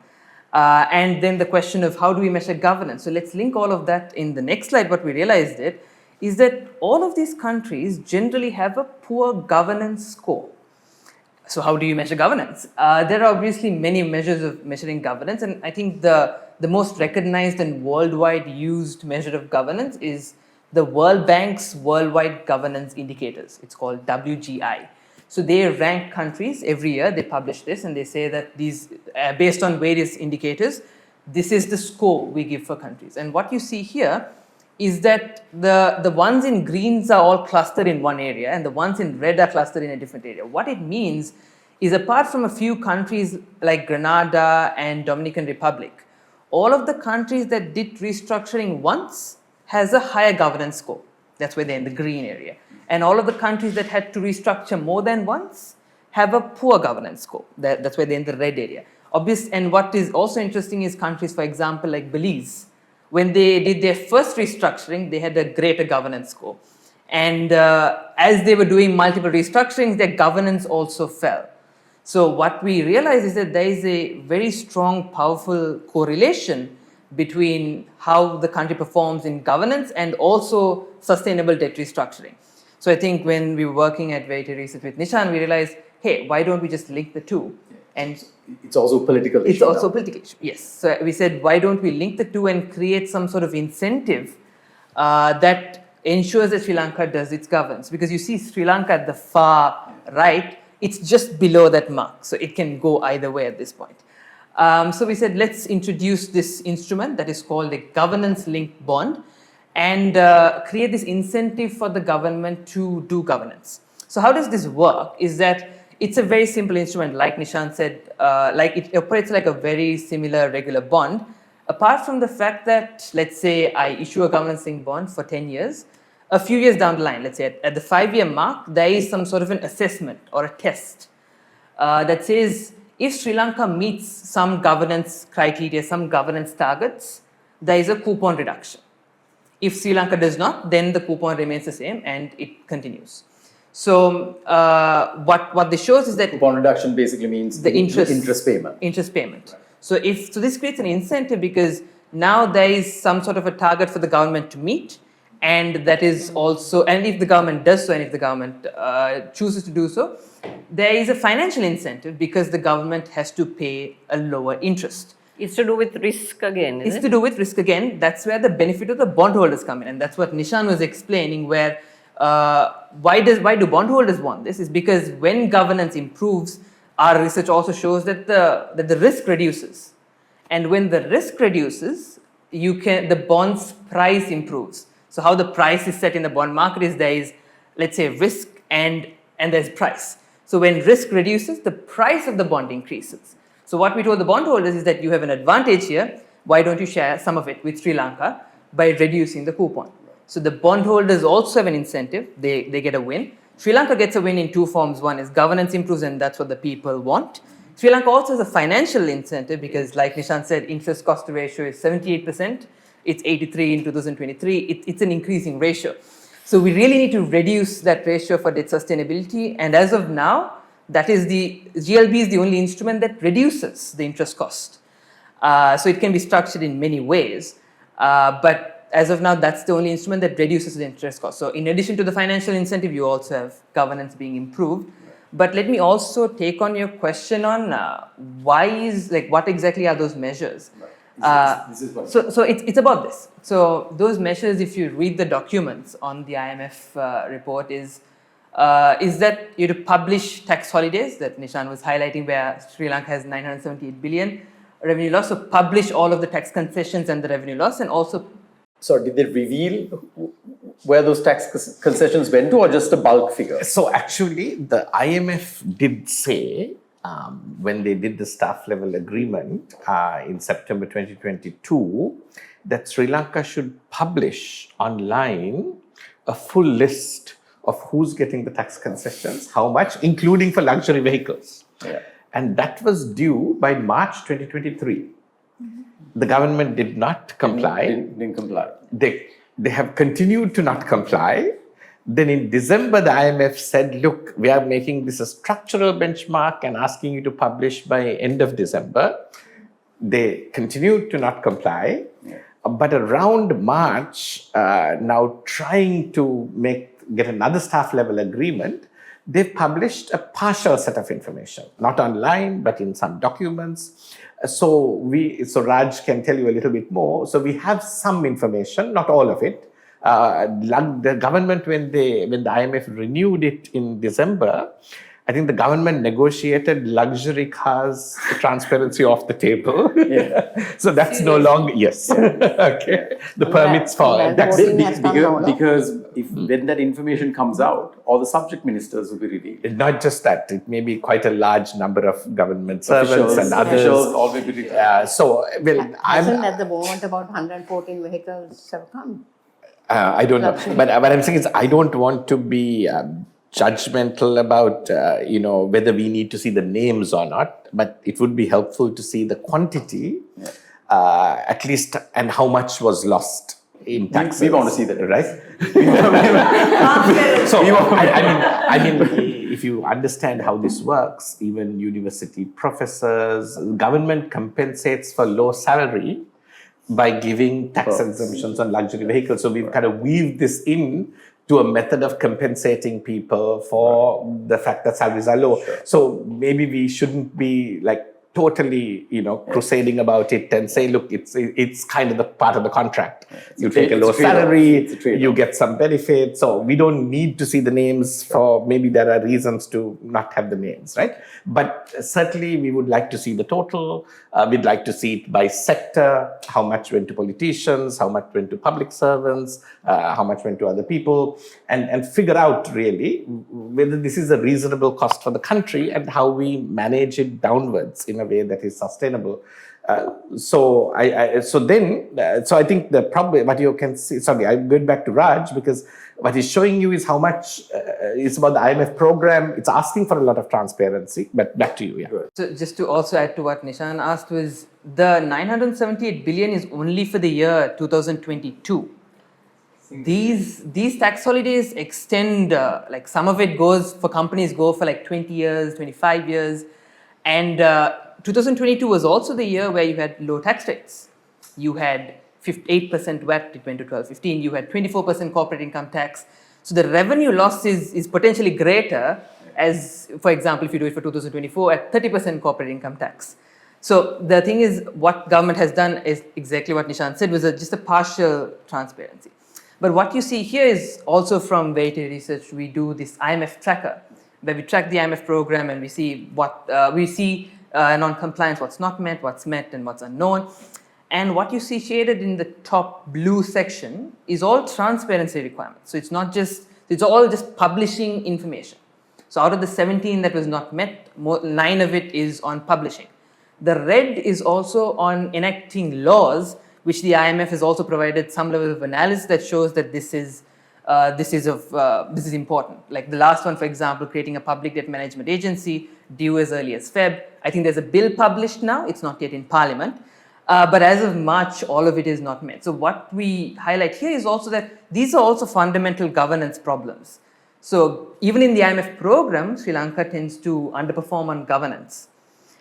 S4: And then the question of how do we measure governance? So let's link all of that in the next slide. What we realized is that all of these countries generally have a poor governance score. So how do you measure governance? There are obviously many measures of measuring governance, and I think the most recognized and worldwide used measure of governance is the World Bank's Worldwide Governance Indicators. It's called WGI. So they rank countries every year, they publish this, and they say that these, based on various indicators, this is the score we give for countries. And what you see here is that the ones in greens are all clustered in one area, and the ones in red are clustered in a different area. What it means is, apart from a few countries like Grenada and Dominican Republic, all of the countries that did restructuring once has a higher governance score. That's where they're in the green area. And all of the countries that had to restructure more than once have a poor governance score. That's where they're in the red area. And what is also interesting is countries, for example, like Belize. When they did their first restructuring, they had a greater governance score. And as they were doing multiple restructurings, their governance also fell. So what we realize is that there is a very strong, powerful correlation between how the country performs in governance and also sustainable debt restructuring. So I think when we were working at Verity Research with Nishan, we realized, hey, why don't we just link the two? And
S1: it's also a political issue.
S4: It's also a political issue, yes. So we said, why don't we link the two and create some sort of incentive that ensures that Sri Lanka does its governance? Because you see Sri Lanka at the far right, it's just below that mark. So it can go either way at this point. So we said, let's introduce this instrument that is called a governance-linked bond and create this incentive for the government to do governance. So how does this work? Is that it's a very simple instrument, like Nishan said, like it operates like a very similar regular bond, apart from the fact that, let's say I issue a governance-linked bond for 10 years, a few years down the line, let's say at the 5-year mark, there is some sort of an assessment or a test that says, if Sri Lanka meets some governance criteria, some governance targets, there is a coupon reduction. If Sri Lanka does not, then the coupon remains the same and it continues. So what this shows is that
S1: coupon reduction basically means
S4: the interest
S1: payment.
S4: Interest payment. Right. So this creates an incentive because now there is some sort of a target for the government to meet, and that is also, and if the government does so, and if the government chooses to do so, there is a financial incentive because the government has to pay a lower interest.
S3: It's to do with risk again,
S4: It's to do with risk again. That's where the benefit of the bondholders come in, and that's what Nishan was explaining, where why do bondholders want this? Is because when governance improves, our research also shows that the risk reduces, and when the risk reduces, the bond's price improves. So how the price is set in the bond market is there is, let's say, risk and there's price. So when risk reduces, the price of the bond increases. So what we told the bondholders is that you have an advantage here. Why don't you share some of it with Sri Lanka by reducing the coupon? So the bondholders also have an incentive. They get a win. Sri Lanka gets a win in two forms. One is governance improves, and that's what the people want. Sri Lanka also has a financial incentive because, like Nishan said, interest cost ratio is 78%. It's 83 in 2023. It's an increasing ratio. So we really need to reduce that ratio for debt sustainability. And as of now, that is the GLB is the only instrument that reduces the interest cost. So it can be structured in many ways, but as of now, that's the only instrument that reduces the interest cost. So in addition to the financial incentive, you also have governance being improved. But let me also take on your question on what exactly are those measures? So it's about this. So those measures, if you read the documents on the IMF report, is that you to publish tax holidays that Nishan was highlighting, where Sri Lanka has 978 billion revenue loss. So publish all of the tax concessions and the revenue loss, and also.
S1: So did they reveal where those tax concessions went to, or just a bulk figure?
S2: So actually, the IMF did say when they did the staff level agreement in September 2022 that Sri Lanka should publish online a full list of who's getting the tax concessions, how much, including for luxury vehicles.
S1: Yeah.
S2: And that was due by March 2023. The government did not comply.
S1: Didn't comply.
S2: They have continued to not comply. Then in December, the IMF said, look, we are making this a structural benchmark and asking you to publish by end of December. They continued to not comply.
S1: Yeah.
S2: But around March, now trying to get another staff level agreement, they've published a partial set of information, not online, but in some documents. So Raj can tell you a little bit more. So we have some information, not all of it. The government, when the IMF renewed it in December, I think the government negotiated luxury cars transparency off the table. Yeah. So that's no longer, yes. Okay. The permits for
S3: that's
S1: because when that information comes out, all the subject ministers will be revealed.
S2: Not just that, it may be quite a large number of government servants and others.
S1: Officials all will be revealed.
S3: Hasn't at the moment about 114 vehicles have come?
S2: I don't know. But what I'm saying is I don't want to be judgmental about whether we need to see the names or not, but it would be helpful to see the quantity at least, and how much was lost in taxes.
S1: We want to see that, right?
S2: So I mean, if you understand how this works, even university professors, government compensates for low salary by giving tax exemptions on luxury vehicles. So we've kind of weaved this in to a method of compensating people for the fact that salaries are low. Sure. So maybe we shouldn't be like totally, crusading about it and say, look, it's kind of the part of the contract. You take a low salary, you get some benefit. So we don't need to see the names for, maybe there are reasons to not have the names, right? But certainly we would like to see the total. We'd like to see it by sector, how much went to politicians, how much went to public servants, how much went to other people, and figure out really whether this is a reasonable cost for the country and how we manage it downwards in a way that is sustainable. So I think the problem, what you can see, sorry, I'm going back to Raj, because what he's showing you is how much it's about the IMF program. It's asking for a lot of transparency, but back to you. Yeah.
S4: So just to also add to what Nishan asked, was the 978 billion is only for the year 2022. These tax holidays extend, like some of it goes for companies go for like 20 years, 25 years. And 2022 was also the year where you had low tax rates. You had 8% VAT, it went to 12-15. You had 24% corporate income tax. So the revenue loss is potentially greater as, for example, if you do it for 2024 at 30% corporate income tax. So the thing is, what government has done is exactly what Nishan said, was just a partial transparency. But what you see here is also from Verity Research, we do this IMF tracker, where we track the IMF program and we see what non-compliance, what's not met, what's met, and what's unknown. And what you see shaded in the top blue section is all transparency requirements. So it's all just publishing information. So out of the 17 that was not met, 9 of it is on publishing. The red is also on enacting laws, which the IMF has also provided some level of analysis that shows that this is important. Like the last one, for example, creating a public debt management agency due as early as Feb. I think there's a bill published now. It's not yet in Parliament. But as of March, all of it is not met. So what we highlight here is also that these are also fundamental governance problems. So even in the IMF program, Sri Lanka tends to underperform on governance.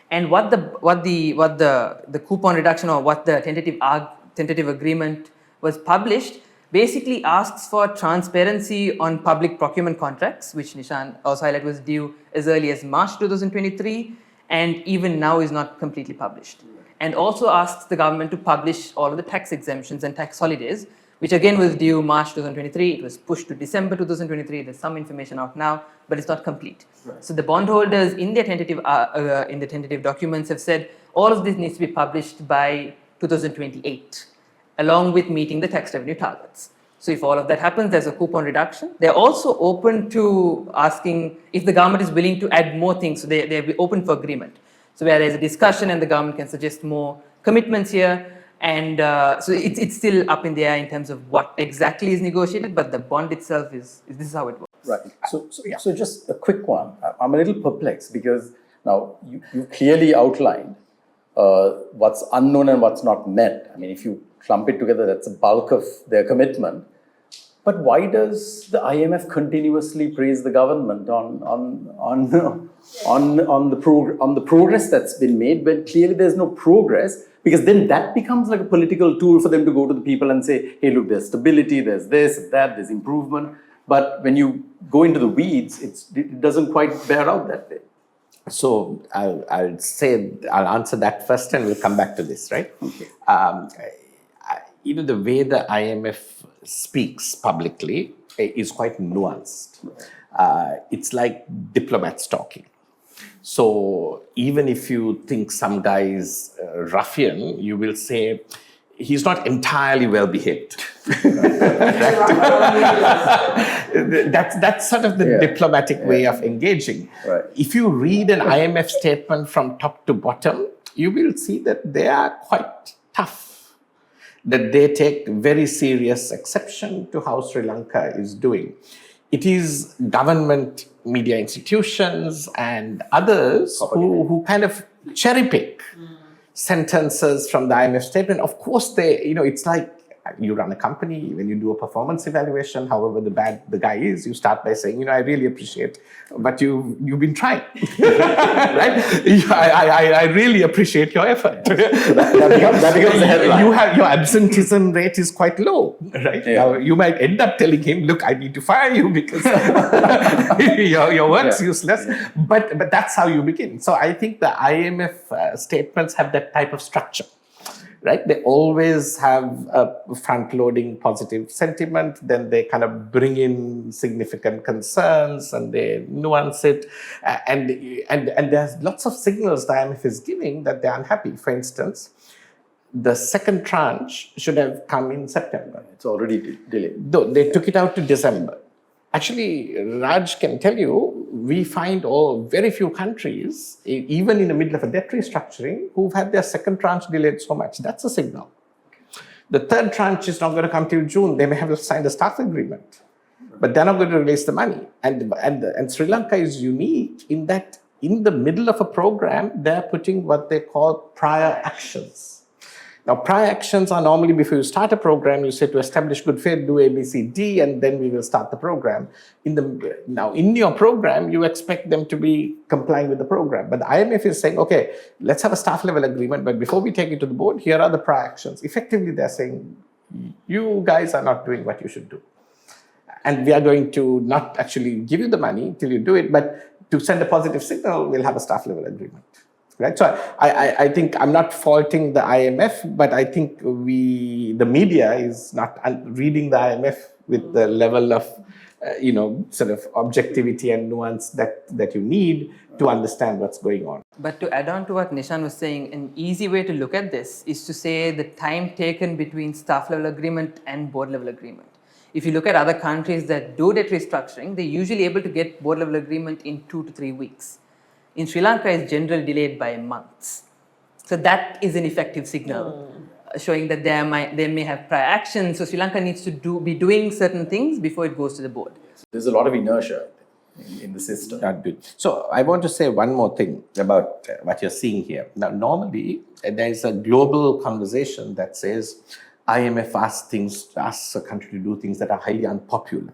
S4: And what the coupon reduction or what the tentative agreement was published basically asks for transparency on public procurement contracts, which Nishan also highlighted was due as early as March 2023, and even now is not completely published. And also asks the government to publish all of the tax exemptions and tax holidays, which again was due March 2023. It was pushed to December 2023. There's some information out now, but it's not complete. Right. So the bondholders in their tentative documents have said all of this needs to be published by 2028, along with meeting the tax revenue targets. So if all of that happens, there's a coupon reduction. They're also open to asking if the government is willing to add more things. So they're open for agreement. So where there's a discussion and the government can suggest more commitments here. And so it's still up in the air in terms of what exactly is negotiated, but the bond itself this is how it works.
S1: Right. So just a quick one. I'm a little perplexed because now you clearly outlined what's unknown and what's not met. I mean, if you clump it together, that's the bulk of their commitment. But why does the IMF continuously praise the government on the progress that's been made when clearly there's no progress? Because then that becomes like a political tool for them to go to the people and say, hey, look, there's stability, there's this, that, there's improvement. But when you go into the weeds, it doesn't quite bear out that way.
S2: So I'll answer that first and we'll come back to this, right?
S1: Okay.
S2: The way the IMF speaks publicly is quite nuanced. It's like diplomats talking. So even if you think some guy is ruffian, you will say he's not entirely well behaved. That's sort of the diplomatic way of engaging.
S1: Right.
S2: If you read an IMF statement from top to bottom, you will see that they are quite tough, that they take very serious exception to how Sri Lanka is doing. It is government, media institutions and others who kind of cherry pick sentences from the IMF statement. Of course, it's like you run a company, when you do a performance evaluation, however bad the guy is, you start by saying, I really appreciate what you've been trying. Right? I really appreciate your effort.
S1: that becomes the headline.
S2: Your absenteeism rate is quite low, right?
S1: Yeah.
S2: Now, you might end up telling him, look, I need to fire you because your work's useless. But that's how you begin. So I think the IMF statements have that type of structure. Right? They always have a front-loading positive sentiment, then they kind of bring in significant concerns and they nuance it. And there's lots of signals the IMF is giving that they're unhappy. For instance, the second tranche should have come in September.
S1: It's already delayed.
S2: Though they took it out to December. Actually, Raj can tell you, we find very few countries, even in the middle of a debt restructuring, who've had their second tranche delayed so much. That's a signal. The third tranche is not going to come till June. They may have signed a staff agreement, but they're not going to release the money. And Sri Lanka is unique in that in the middle of a program, they're putting what they call prior actions. Now, prior actions are normally before you start a program, you say to establish good faith, do A, B, C, D, and then we will start the program. Now, in your program, you expect them to be complying with the program. But the IMF is saying, okay, let's have a staff level agreement, but before we take it to the board, here are the prior actions. Effectively, they're saying, you guys are not doing what you should do. And we are going to not actually give you the money till you do it, but to send a positive signal, we'll have a staff level agreement. Right. So I think I'm not faulting the IMF, but I think the media is not reading the IMF with the level of, sort of objectivity and nuance that you need to understand what's going on.
S4: But to add on to what Nishan was saying, an easy way to look at this is to say the time taken between staff level agreement and board level agreement. If you look at other countries that do debt restructuring, they're usually able to get board level agreement in 2 to 3 weeks. In Sri Lanka, it's generally delayed by months. So that is an effective signal showing that they may have prior actions. So Sri Lanka needs to be doing certain things before it goes to the board.
S1: There's a lot of inertia in the system.
S2: Not good. So I want to say one more thing about what you're seeing here. Now, normally, there is a global conversation that says IMF asks a country to do things that are highly unpopular.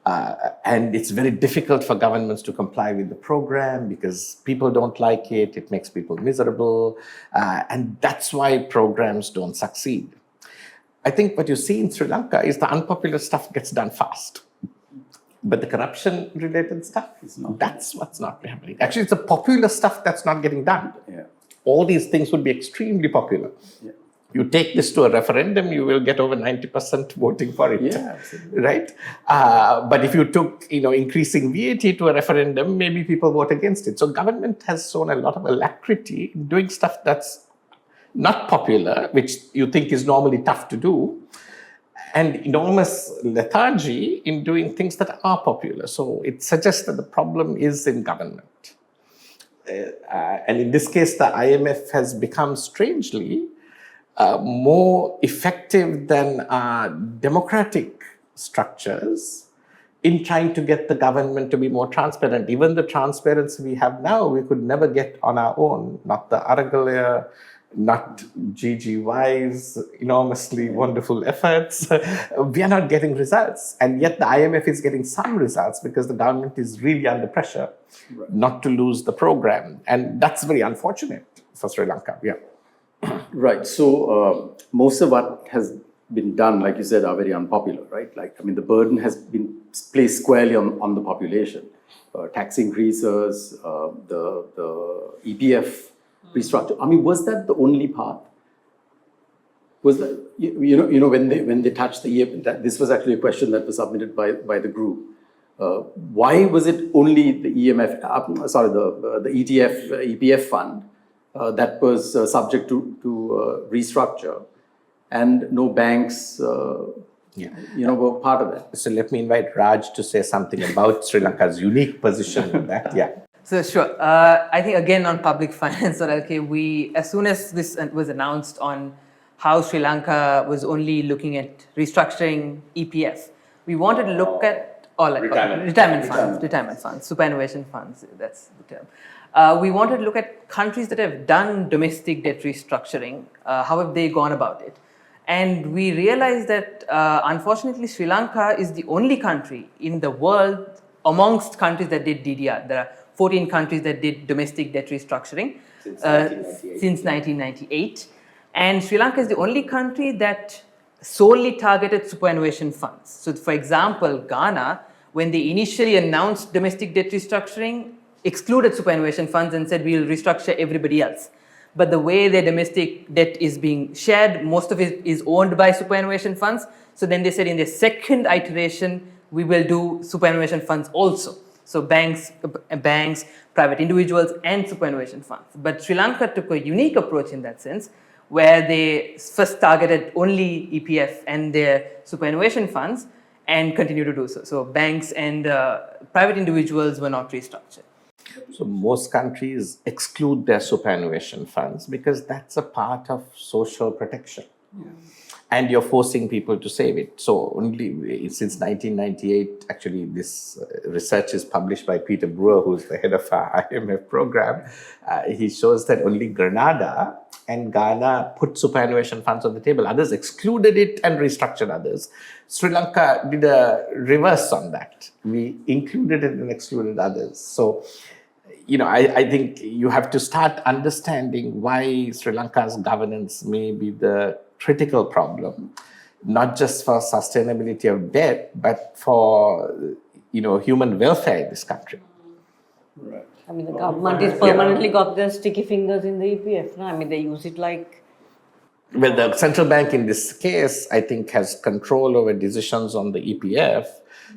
S2: And it's very difficult for governments to comply with the program because people don't like it. It makes people miserable. And that's why programs don't succeed. I think what you see in Sri Lanka is the unpopular stuff gets done fast. But the corruption-related stuff, that's what's not happening. Actually, it's the popular stuff that's not getting done.
S1: Yeah.
S2: All these things would be extremely popular.
S1: Yeah.
S2: You take this to a referendum, you will get over 90% voting for it.
S1: Yeah, absolutely.
S2: Right? But if you took, increasing VAT to a referendum, maybe people vote against it. So government has shown a lot of alacrity in doing stuff that's not popular, which you think is normally tough to do, and enormous lethargy in doing things that are popular. So it suggests that the problem is in government. And in this case, the IMF has become strangely more effective than democratic structures in trying to get the government to be more transparent. Even the transparency we have now, we could never get on our own. Not the Aragalaya, not GGY's enormously wonderful efforts. We are not getting results. And yet the IMF is getting some results because the government is really under pressure not to lose the program. And that's very unfortunate for Sri Lanka. Yeah.
S1: Right. So most of what has been done, like you said, are very unpopular, right? The burden has been placed squarely on the population. Tax increases, the EPF restructure. Was that the only path? Was that when they touched the EPF? This was actually a question that was submitted by the group. Why was it only the EMF? The ETF EPF fund that was subject to restructure, and no banks were part of that?
S2: So let me invite Raj to say something about Sri Lanka's unique position in that. Yeah.
S4: So sure. I think again on public finance, we, as soon as this was announced on how Sri Lanka was only looking at restructuring EPF, we wanted to look at retirement funds, superannuation funds, that's the term. We wanted to look at countries that have done domestic debt restructuring, how have they gone about it? And we realized that unfortunately Sri Lanka is the only country in the world amongst countries that did DDR. There are 14 countries that did domestic debt restructuring since 1998. And Sri Lanka is the only country that solely targeted superannuation funds. So for example, Ghana, when they initially announced domestic debt restructuring, excluded superannuation funds and said we'll restructure everybody else. But the way their domestic debt is being shared, most of it is owned by superannuation funds. So then they said in their second iteration, we will do superannuation funds also. So banks, private individuals, and superannuation funds. But Sri Lanka took a unique approach in that sense, where they first targeted only EPF and their superannuation funds and continue to do so. So banks and private individuals were not restructured.
S2: So most countries exclude their superannuation funds because that's a part of social protection. Yeah. And you're forcing people to save it. So only since 1998, actually this research is published by Peter Brewer, who's the head of our IMF program. He shows that only Grenada and Ghana put superannuation funds on the table. Others excluded it and restructured others. Sri Lanka did a reverse on that. We included it and excluded others. So, I think you have to start understanding why Sri Lanka's governance may be the critical problem, not just for sustainability of debt, but for, human welfare in this country.
S1: Right.
S5: The government is permanently got their sticky fingers in the EPF. No? They use it like...
S2: Well, the central bank in this case, I think, has control over decisions on the EPF.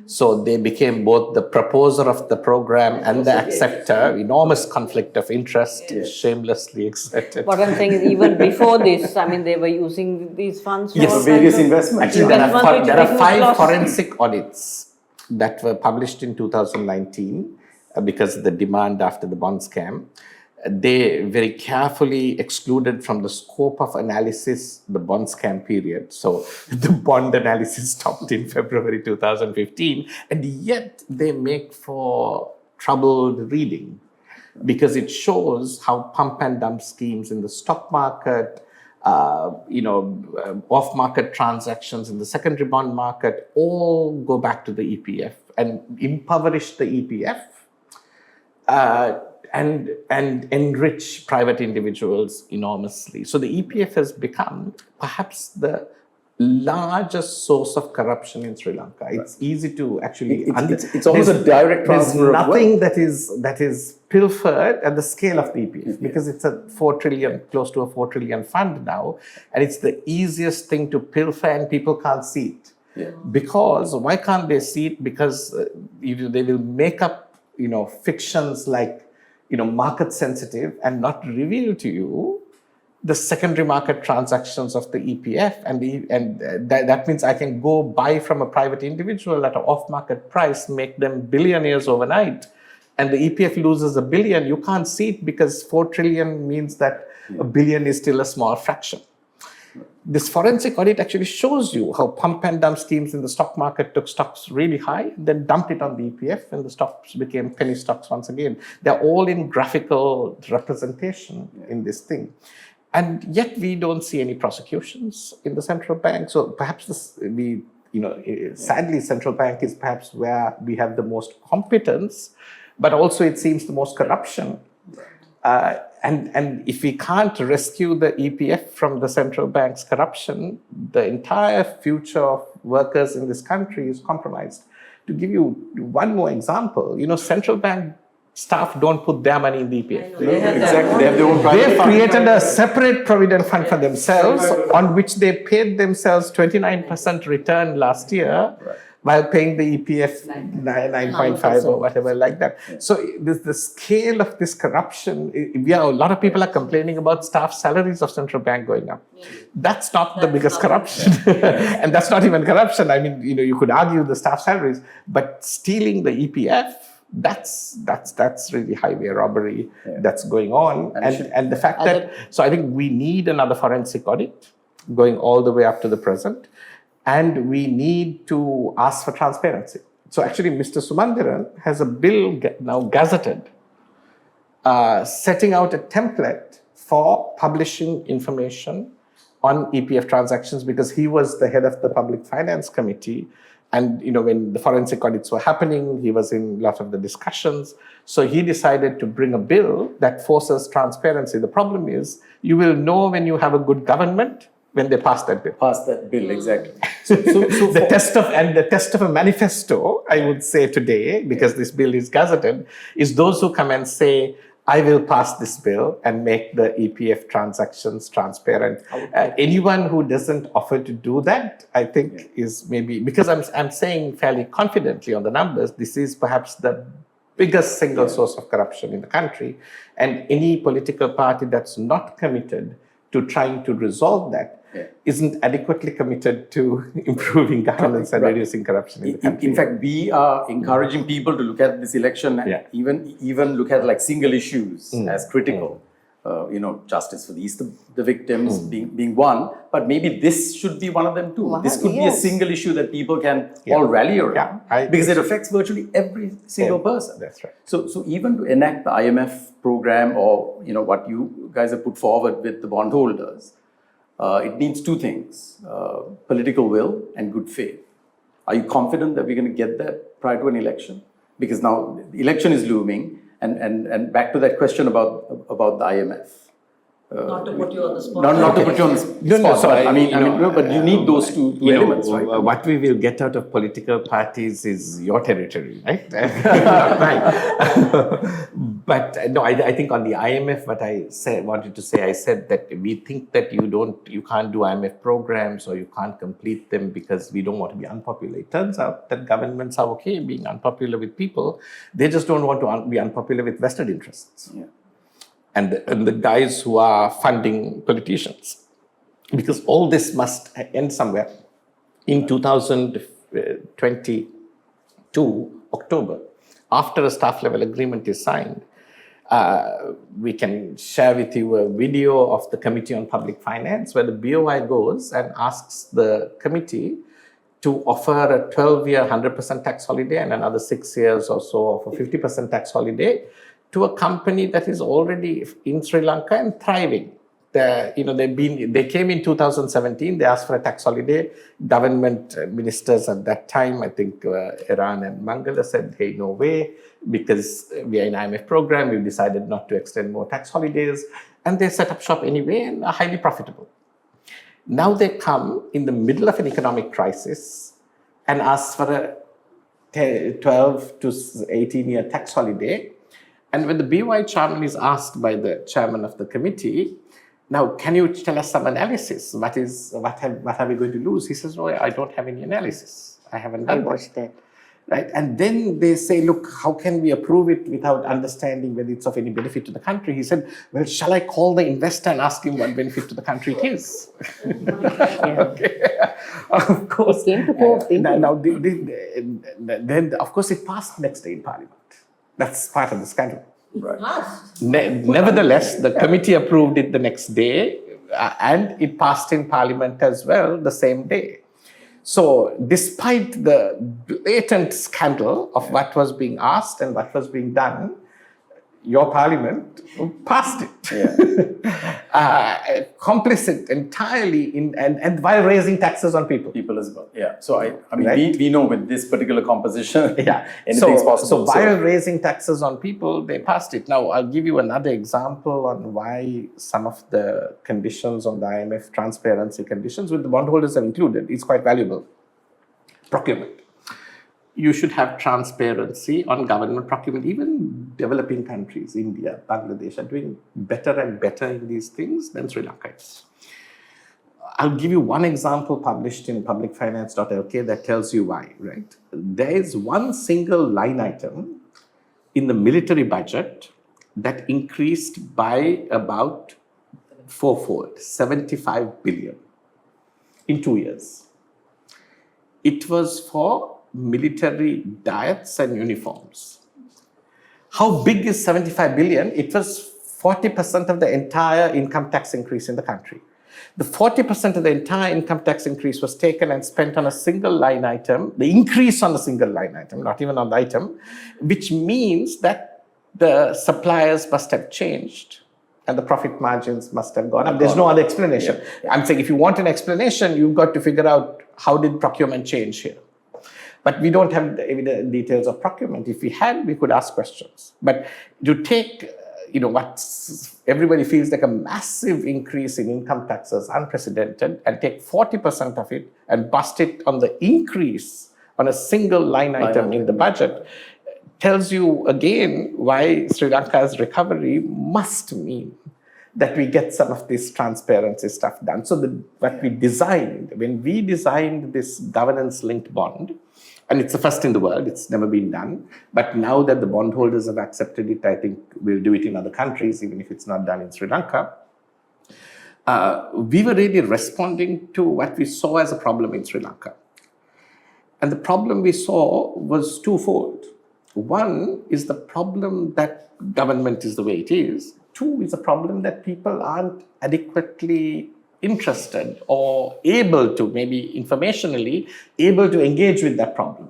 S2: So they became both the proposer of the program and the acceptor. Enormous conflict of interest, shamelessly accepted.
S5: What I'm saying is, even before this, they were using these funds for
S1: various investments.
S2: Actually, there are 5 forensic audits that were published in 2019 because of the demand after the bond scam. They very carefully excluded from the scope of analysis the bond scam period. So the bond analysis stopped in February 2015, and yet they make for troubled reading because it shows how pump and dump schemes in the stock market, off-market transactions in the secondary bond market all go back to the EPF and impoverish the EPF and enrich private individuals enormously. So the EPF has become perhaps the largest source of corruption in Sri Lanka. It's easy to actually...
S1: It's almost a direct transfer of wealth.
S2: There's nothing that is pilfered at the scale of the EPF, because it's a 4 trillion, close to a 4 trillion fund now, and it's the easiest thing to pilfer and people can't see it.
S1: Yeah.
S2: Because, why can't they see it? Because they will make up, fictions like, market sensitive and not reveal to you the secondary market transactions of the EPF, and that means I can go buy from a private individual at an off-market price, make them billionaires overnight, and the EPF loses $1 billion. You can't see it because 4 trillion means that $1 billion is still a small fraction. This forensic audit actually shows you how pump and dump schemes in the stock market took stocks really high, then dumped it on the EPF, and the stocks became penny stocks once again. They're all in graphical representation in this thing. And yet we don't see any prosecutions in the central bank. So perhaps sadly, central bank is perhaps where we have the most competence, but also it seems the most corruption. And if we can't rescue the EPF from the central bank's corruption, the entire future of workers in this country is compromised. To give you one more example, central bank staff don't put their money in the EPF.
S1: Exactly, they have their own private
S2: They've
S1: fund.
S2: created a separate provident fund for themselves, on which they paid themselves 29% return last year, while paying the EPF 9.5 or whatever like that. So the scale of this corruption, a lot of people are complaining about staff salaries of central bank going up. That's not the biggest corruption. And that's not even corruption. I mean, you could argue the staff salaries, but stealing the EPF, that's really highway robbery that's going on. And the fact that, so I think we need another forensic audit going all the way up to the present. And we need to ask for transparency. So actually, Mr. Sumandaran has a bill now gazetted, setting out a template for publishing information on EPF transactions, because he was the head of the Public Finance Committee. And when the forensic audits were happening, he was in lots of the discussions. So he decided to bring a bill that forces transparency. The problem is, you will know when you have a good government when they pass that bill.
S1: Pass that bill, exactly.
S2: So the test of a manifesto, I would say today, because this bill is gazetted, is those who come and say, I will pass this bill and make the EPF transactions transparent. Anyone who doesn't offer to do that, I think is maybe, because I'm saying fairly confidently on the numbers, this is perhaps the biggest single source of corruption in the country. And any political party that's not committed to trying to resolve that isn't adequately committed to improving governance and reducing corruption in the country.
S1: In fact, we are encouraging people to look at this election and even look at like single issues as critical. Justice for the victims being one, but maybe this should be one of them too. This could be a single issue that people can all rally around, because it affects virtually every single person.
S2: That's right.
S1: So even to enact the IMF program, or what you guys have put forward with the bondholders, it needs two things: political will and good faith. Are you confident that we're going to get that prior to an election? Because now the election is looming. And back to that question about the IMF.
S5: Not to put you on the spot.
S1: Not to put you on the spot.
S2: No, sorry.
S1: But you need those two elements, right?
S2: What we will get out of political parties is your territory, right? Not mine. But no, I think on the IMF, what I said that we think that you can't do IMF programs, or you can't complete them because we don't want to be unpopular. It turns out that governments are okay being unpopular with people. They just don't want to be unpopular with vested interests. Yeah. And the guys who are funding politicians. Because all this must end somewhere. In 2022, October, after a staff level agreement is signed, we can share with you a video of the Committee on Public Finance, where the BOI goes and asks the committee to offer a 12-year 100% tax holiday and another 6 years or so of a 50% tax holiday to a company that is already in Sri Lanka and thriving. they came in 2017. They asked for a tax holiday. Government ministers at that time, I think Iran and Mangala said, "Hey, no way," because we are in IMF program. We've decided not to extend more tax holidays, and they set up shop anyway and are highly profitable. Now they come in the middle of an economic crisis and ask for a 12 to 18-year tax holiday. And when the BY chairman is asked by the chairman of the committee, now, can you tell us some analysis? What are we going to lose? He says, no, I don't have any analysis. I haven't done
S3: that.
S2: Right? And then they say, look, how can we approve it without understanding whether it's of any benefit to the country? He said, well, shall I call the investor and ask him what benefit to the country it is? Okay. Of course.
S3: It came to court,
S2: then, of course, it passed next day in Parliament. That's part of the scandal.
S1: Right.
S2: Nevertheless, the committee approved it the next day, and it passed in Parliament as well the same day. So, despite the blatant scandal of what was being asked and what was being done, your Parliament passed it. Complicit entirely and while raising taxes on people.
S1: People as well. Yeah. So I mean,
S2: Right?
S1: we know with this particular composition,
S2: Yeah,
S1: anything's possible.
S2: So while raising taxes on people, they passed it. Now, I'll give you another example on why some of the conditions on the IMF transparency conditions with the bondholders have included. It's quite valuable. Procurement. You should have transparency on government procurement. Even developing countries, India, Bangladesh, are doing better and better in these things than Sri Lanka is. I'll give you one example published in publicfinance.lk that tells you why, right? There is one single line item in the military budget that increased by about fourfold, 75 billion in 2 years. It was for military diets and uniforms. How big is 75 billion? It was 40% of the entire income tax increase in the country. The 40% of the entire income tax increase was taken and spent on a single line item, the increase on a single line item, not even on the item, which means that the suppliers must have changed and the profit margins must have gone up. There's no other explanation. Yeah. I'm saying if you want an explanation, you've got to figure out how did procurement change here. But we don't have the details of procurement. If we had, we could ask questions. But to take, what everybody feels like a massive increase in income taxes, unprecedented, and take 40% of it and bust it on the increase on a single line item in the budget, tells you again why Sri Lanka's recovery must mean that we get some of this transparency stuff done. So what we designed, when we designed this governance-linked bond, and it's the first in the world, it's never been done. But now that the bondholders have accepted it, I think we'll do it in other countries, even if it's not done in Sri Lanka. We were really responding to what we saw as a problem in Sri Lanka. And the problem we saw was twofold. One is the problem that government is the way it is. Two is a problem that people aren't adequately interested or able to, maybe informationally, able to engage with that problem.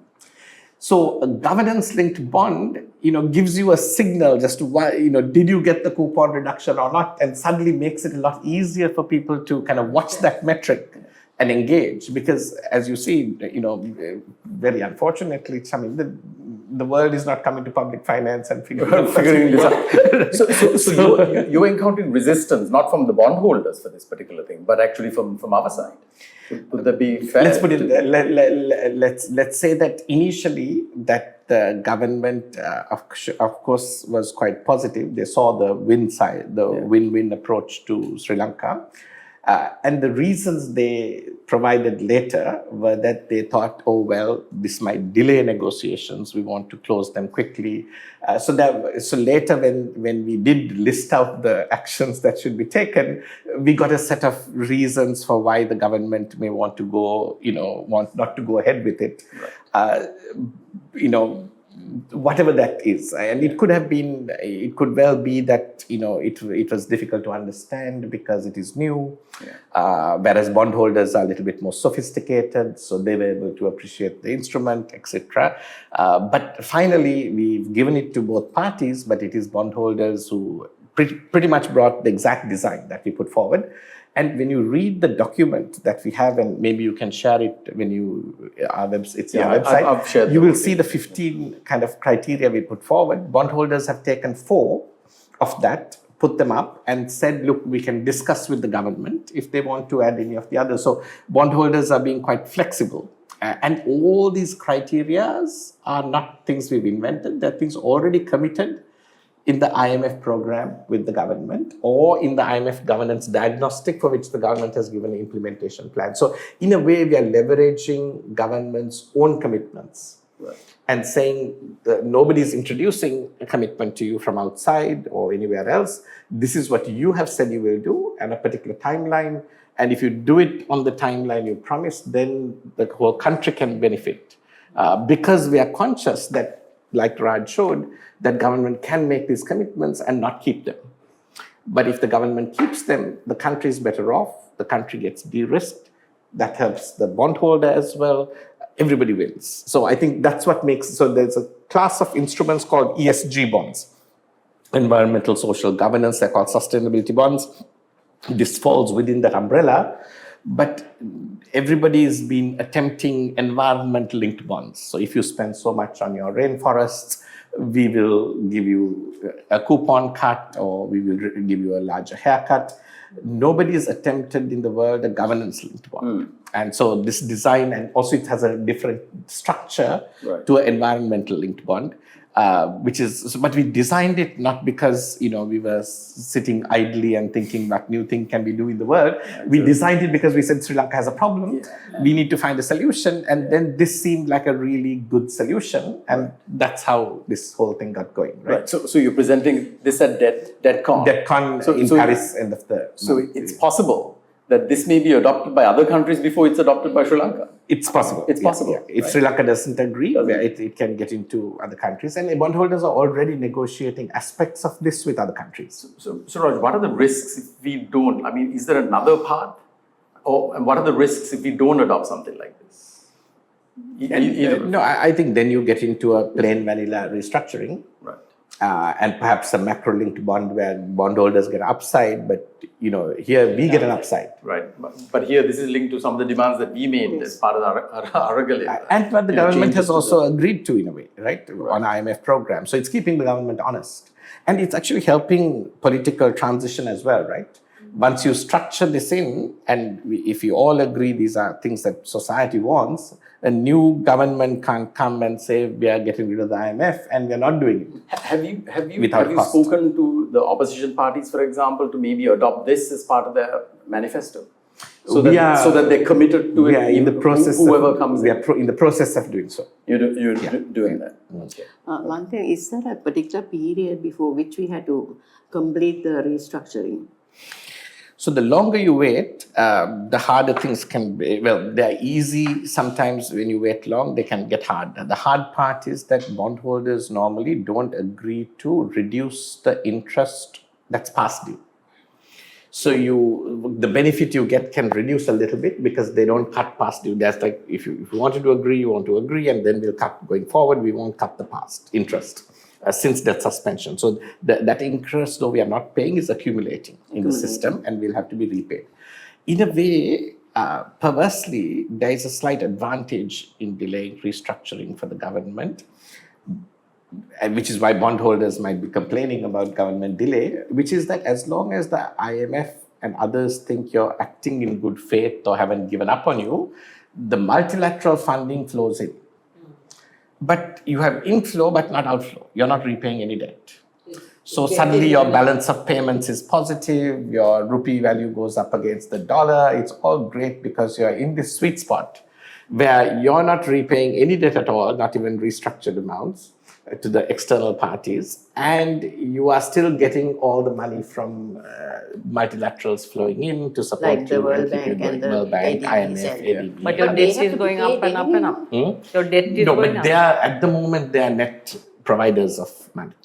S2: So a governance-linked bond, gives you a signal just to why, did you get the coupon reduction or not, and suddenly makes it a lot easier for people to kind of watch that metric and engage. Because as you see, very unfortunately, the world is not coming to public finance and figuring this out.
S1: So you're encountering resistance, not from the bondholders for this particular thing, but actually from our side. Would that be fair?
S2: Let's put it. Let's say that initially that the government, of course, was quite positive. They saw the win side, the win-win approach to Sri Lanka. And the reasons they provided later were that they thought, this might delay negotiations. We want to close them quickly. So later when we did list out the actions that should be taken, we got a set of reasons for why the government may want to go, want not to go ahead with it. Right. Whatever that is, and it could well be that it was difficult to understand because it is new, whereas bondholders are a little bit more sophisticated, so they were able to appreciate the instrument, etc. But finally, we've given it to both parties, but it is bondholders who pretty much brought the exact design that we put forward. And when you read the document that we have, and maybe you can share it when it's our website,
S1: I've shared
S2: you will see the 15 kind of criteria we put forward. Bondholders have taken 4 of that, put them up and said, look, we can discuss with the government if they want to add any of the others. So bondholders are being quite flexible. And all these criteria are not things we've invented. They're things already committed in the IMF program with the government, or in the IMF governance diagnostic, for which the government has given an implementation plan. So in a way, we are leveraging government's own commitments. Right. And saying that nobody's introducing a commitment to you from outside or anywhere else. This is what you have said you will do and a particular timeline. And if you do it on the timeline you promised, then the whole country can benefit. Because we are conscious that, like Raj showed, that government can make these commitments and not keep them. But if the government keeps them, the country is better off, the country gets de-risked, that helps the bondholder as well, everybody wins. So I think that's what makes, so there's a class of instruments called ESG bonds, environmental social governance, they're called sustainability bonds. This falls within that umbrella, but everybody's been attempting environment-linked bonds. So if you spend so much on your rainforests, we will give you a coupon cut, or we will give you a larger haircut. Nobody has attempted in the world a governance-linked bond. And so this design, and also it has a different structure to an environmental-linked bond. But we designed it not because, we were sitting idly and thinking what new thing can we do in the world. We designed it because we said Sri Lanka has a problem. We need to find a solution. And then this seemed like a really good solution. And that's how this whole thing got going. Right.
S1: So you're presenting this at DETCON.
S2: DETCON in Paris, end of the
S1: So it's possible that this may be adopted by other countries before it's adopted by Sri Lanka.
S2: It's possible.
S1: It's possible.
S2: Yeah. If Sri Lanka doesn't agree, it can get into other countries. And bondholders are already negotiating aspects of this with other countries.
S1: So Raj, what are the risks if we don't? I mean, is there another path? And what are the risks if we don't adopt something like this?
S2: No, I think then you get into a plain vanilla restructuring.
S1: Right.
S2: And perhaps a macro-linked bond where bondholders get upside, but here we get an upside.
S1: Right, but here this is linked to some of the demands that we made as part of our regular.
S2: And what the government has also agreed to in a way, right, on IMF program. So it's keeping the government honest. And it's actually helping political transition as well, right? Once you structure this in, and if you all agree these are things that society wants, a new government can't come and say we are getting rid of the IMF and we are not doing it.
S1: Have you spoken to the opposition parties, for example, to maybe adopt this as part of their manifesto? So that they're committed to
S2: we
S1: it.
S2: Are in the process.
S1: Whoever comes,
S2: we are in the process of doing so.
S1: You're doing that. Okay.
S3: One thing, is there a particular period before which we had to complete the restructuring?
S2: So the longer you wait, the harder things can be. Well, they're easy. Sometimes when you wait long, they can get hard. The hard part is that bondholders normally don't agree to reduce the interest that's past due. So the benefit you get can reduce a little bit because they don't cut past due. That's like, if you wanted to agree, you want to agree, and then we'll cut going forward. We won't cut the past interest. Since that suspension. So that interest, though we are not paying, is accumulating in the system and will have to be repaid. In a way, perversely, there is a slight advantage in delaying restructuring for the government, and which is why bondholders might be complaining about government delay, which is that as long as the IMF and others think you're acting in good faith or haven't given up on you, the multilateral funding flows in. But you have inflow, but not outflow. You're not repaying any debt. So suddenly your balance of payments is positive, your rupee value goes up against the dollar. It's all great because you're in this sweet spot where you're not repaying any debt at all, not even restructured amounts to the external parties, and you are still getting all the money from multilaterals flowing in to support
S3: like the World Bank and the
S2: World Bank, IMF,
S3: ADB.
S5: But your debt is going up and up and up. Your debt is going up.
S2: They are, at the moment, they are net providers of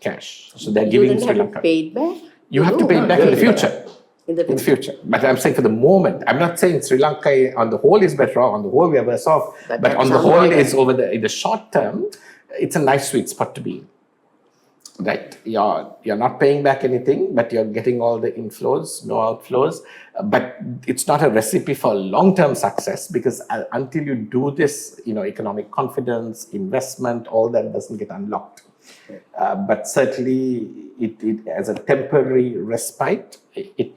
S2: cash. So they're giving Sri Lanka.
S3: Paid back?
S2: You have to pay it back in the future.
S3: In the
S2: future. But I'm saying for the moment, I'm not saying Sri Lanka on the whole is better off, on the whole we are worse off, but on the whole is in the short term, it's a nice sweet spot to be in. right? You're not paying back anything, but you're getting all the inflows, no outflows. But it's not a recipe for long-term success, because until you do this, economic confidence, investment, all that doesn't get unlocked. But certainly, it as a temporary respite, it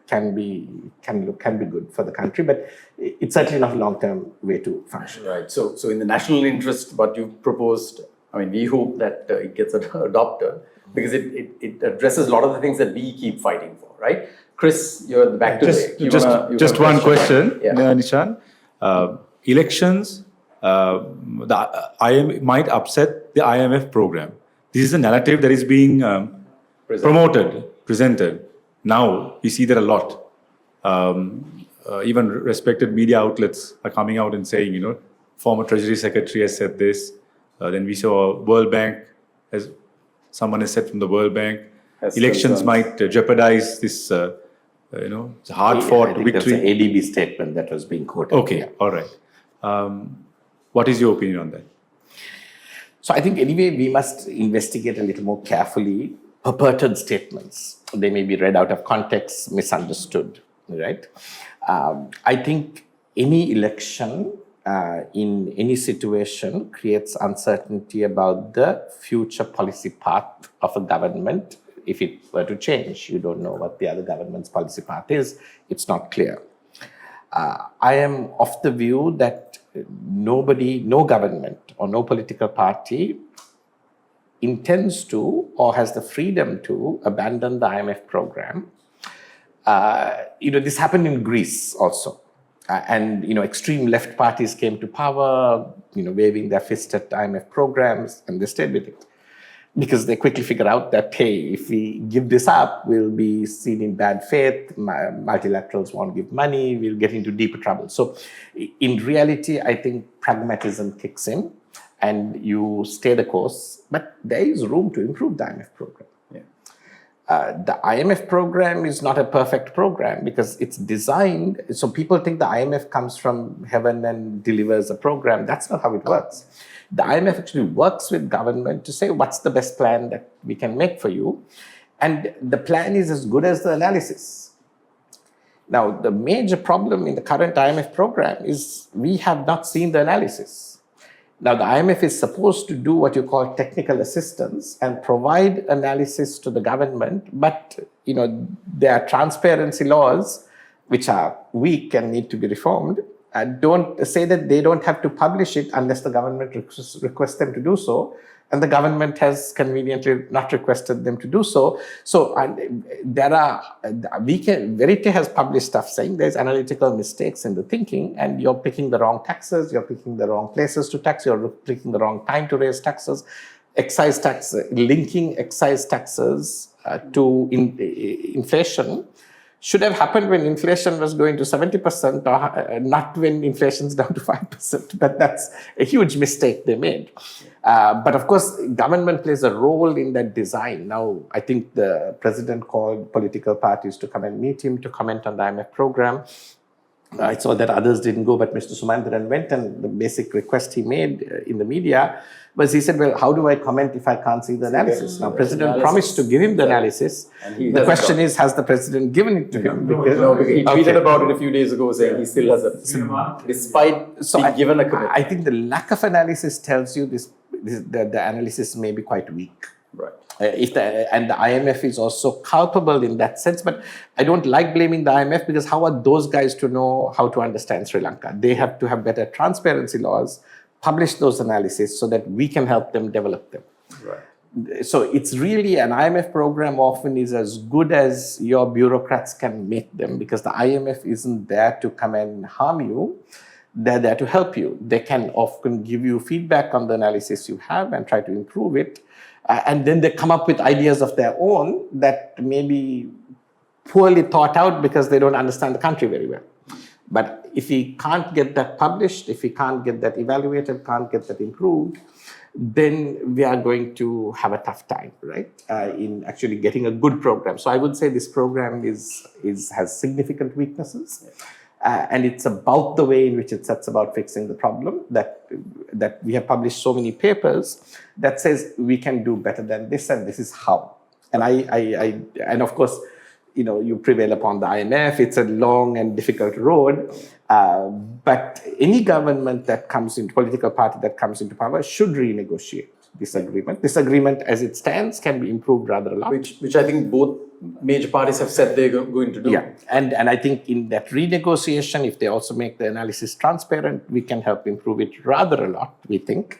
S2: can be good for the country, but it's certainly not a long-term way to function.
S1: Right. So in the national interest, what you proposed, I mean, we hope that it gets adopted, because it addresses a lot of the things that we keep fighting for, right? Chris, you're at the back today.
S6: Just one question,
S1: Yeah.
S6: Nishan. Elections, the IMF might upset the IMF program. This is a narrative that is being presented. Now we see that a lot. Even respected media outlets are coming out and saying, former Treasury Secretary has said this. Then we saw World Bank, as someone has said from the World Bank, elections might jeopardize this. It's a hard-fought victory.
S2: That's an ADB statement that was being quoted.
S6: Okay,
S2: yeah.
S6: All right. What is your opinion on that?
S2: So I think anyway, we must investigate a little more carefully purported statements. They may be read out of context, misunderstood, right? I think any election in any situation creates uncertainty about the future policy path of a government. If it were to change, you don't know what the other government's policy path is. It's not clear. I am of the view that no government or no political party intends to or has the freedom to abandon the IMF program. This happened in Greece also. And extreme left parties came to power, waving their fist at IMF programs, and they stayed with it. Because they quickly figure out that, hey, if we give this up, we'll be seen in bad faith, multilaterals won't give money, we'll get into deeper trouble. So in reality, I think pragmatism kicks in and you stay the course, but there is room to improve the IMF program. The IMF program is not a perfect program because it's designed, so people think the IMF comes from heaven and delivers a program. That's not how it works. The IMF actually works with government to say, what's the best plan that we can make for you? And the plan is as good as the analysis. Now, the major problem in the current IMF program is we have not seen the analysis. Now, the IMF is supposed to do what you call technical assistance and provide analysis to the government, but there are transparency laws which are weak and need to be reformed. Don't say that they don't have to publish it unless the government requests them to do so, and the government has conveniently not requested them to do so. So Verite has published stuff saying there's analytical mistakes in the thinking, and you're picking the wrong taxes, you're picking the wrong places to tax, you're picking the wrong time to raise taxes, excise tax, linking excise taxes to inflation should have happened when inflation was going to 70% or not when inflation's down to 5%. But that's a huge mistake they made. But of course, government plays a role in that design. Now, I think the president called political parties to come and meet him to comment on the IMF program. I saw that others didn't go, but Mr. Sumantran went, and the basic request he made in the media was he said, well, how do I comment if I can't see the analysis? Now, President promised to give him the analysis. The question is, has the President given it to him?
S1: Because he tweeted about it a few days ago saying he still has it, despite being given a commitment.
S2: I think the lack of analysis tells you that the analysis may be quite weak.
S1: Right.
S2: And the IMF is also culpable in that sense, but I don't like blaming the IMF because how are those guys to know how to understand Sri Lanka? They have to have better transparency laws, publish those analyses so that we can help them develop them. Right. So it's really an IMF program often is as good as your bureaucrats can make them, because the IMF isn't there to come and harm you. They're there to help you. They can often give you feedback on the analysis you have and try to improve it. And then they come up with ideas of their own that may be poorly thought out because they don't understand the country very well. But if we can't get that published, if we can't get that evaluated, can't get that improved, then we are going to have a tough time, right, in actually getting a good program. So I would say this program has significant weaknesses. And it's about the way in which it sets about fixing the problem that we have published so many papers that says we can do better than this, and this is how. And and of course, you prevail upon the IMF. It's a long and difficult road, but any government that comes into, political party that comes into power should renegotiate this agreement. This agreement, as it stands, can be improved rather a lot.
S1: Which I think both major parties have said they're going to do.
S2: Yeah, and I think in that renegotiation, if they also make the analysis transparent, we can help improve it rather a lot, we think,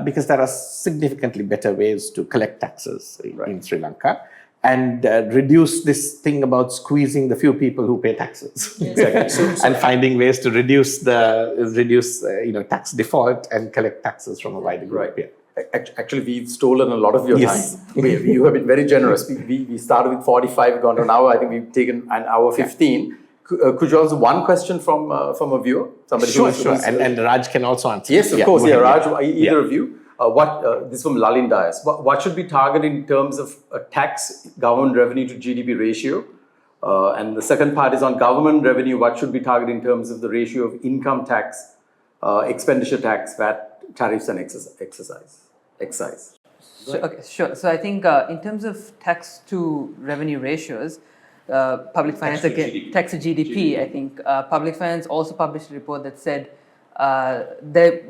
S2: because there are significantly better ways to collect taxes in Sri Lanka and reduce this thing about squeezing the few people who pay taxes. Exactly. And finding ways to reduce tax default and collect taxes from a wider group.
S1: Right. Yeah. Actually, we've stolen a lot of your time. You have been very generous. We started with 45, gone to an hour. I think we've taken an hour 15. Could you answer one question from a viewer? Somebody
S2: sure. And Raj can also answer.
S1: Yes, of course. Yeah, Raj, either of you. This is from Lalin Dias. What should be targeted in terms of a tax government revenue to GDP ratio? And the second part is on government revenue. What should be targeted in terms of the ratio of income tax, expenditure tax, VAT, tariffs, and excise?
S4: Sure. So I think in terms of tax to revenue ratios, public finance tax to GDP. I think public finance also published a report that said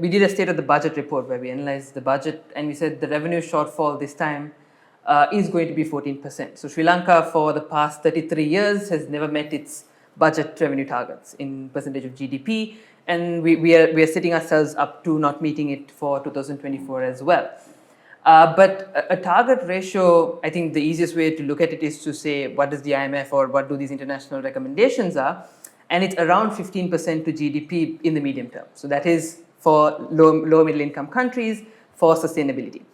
S4: we did a state of the budget report where we analyzed the budget and we said the revenue shortfall this time is going to be 14%. So Sri Lanka for the past 33 years has never met its budget revenue targets in percentage of GDP. And we are setting ourselves up to not meeting it for 2024 as well. But a target ratio, I think the easiest way to look at it is to say what does the IMF or what do these international recommendations are, and it's around 15% to GDP in the medium term. So that is for low middle income countries for sustainability.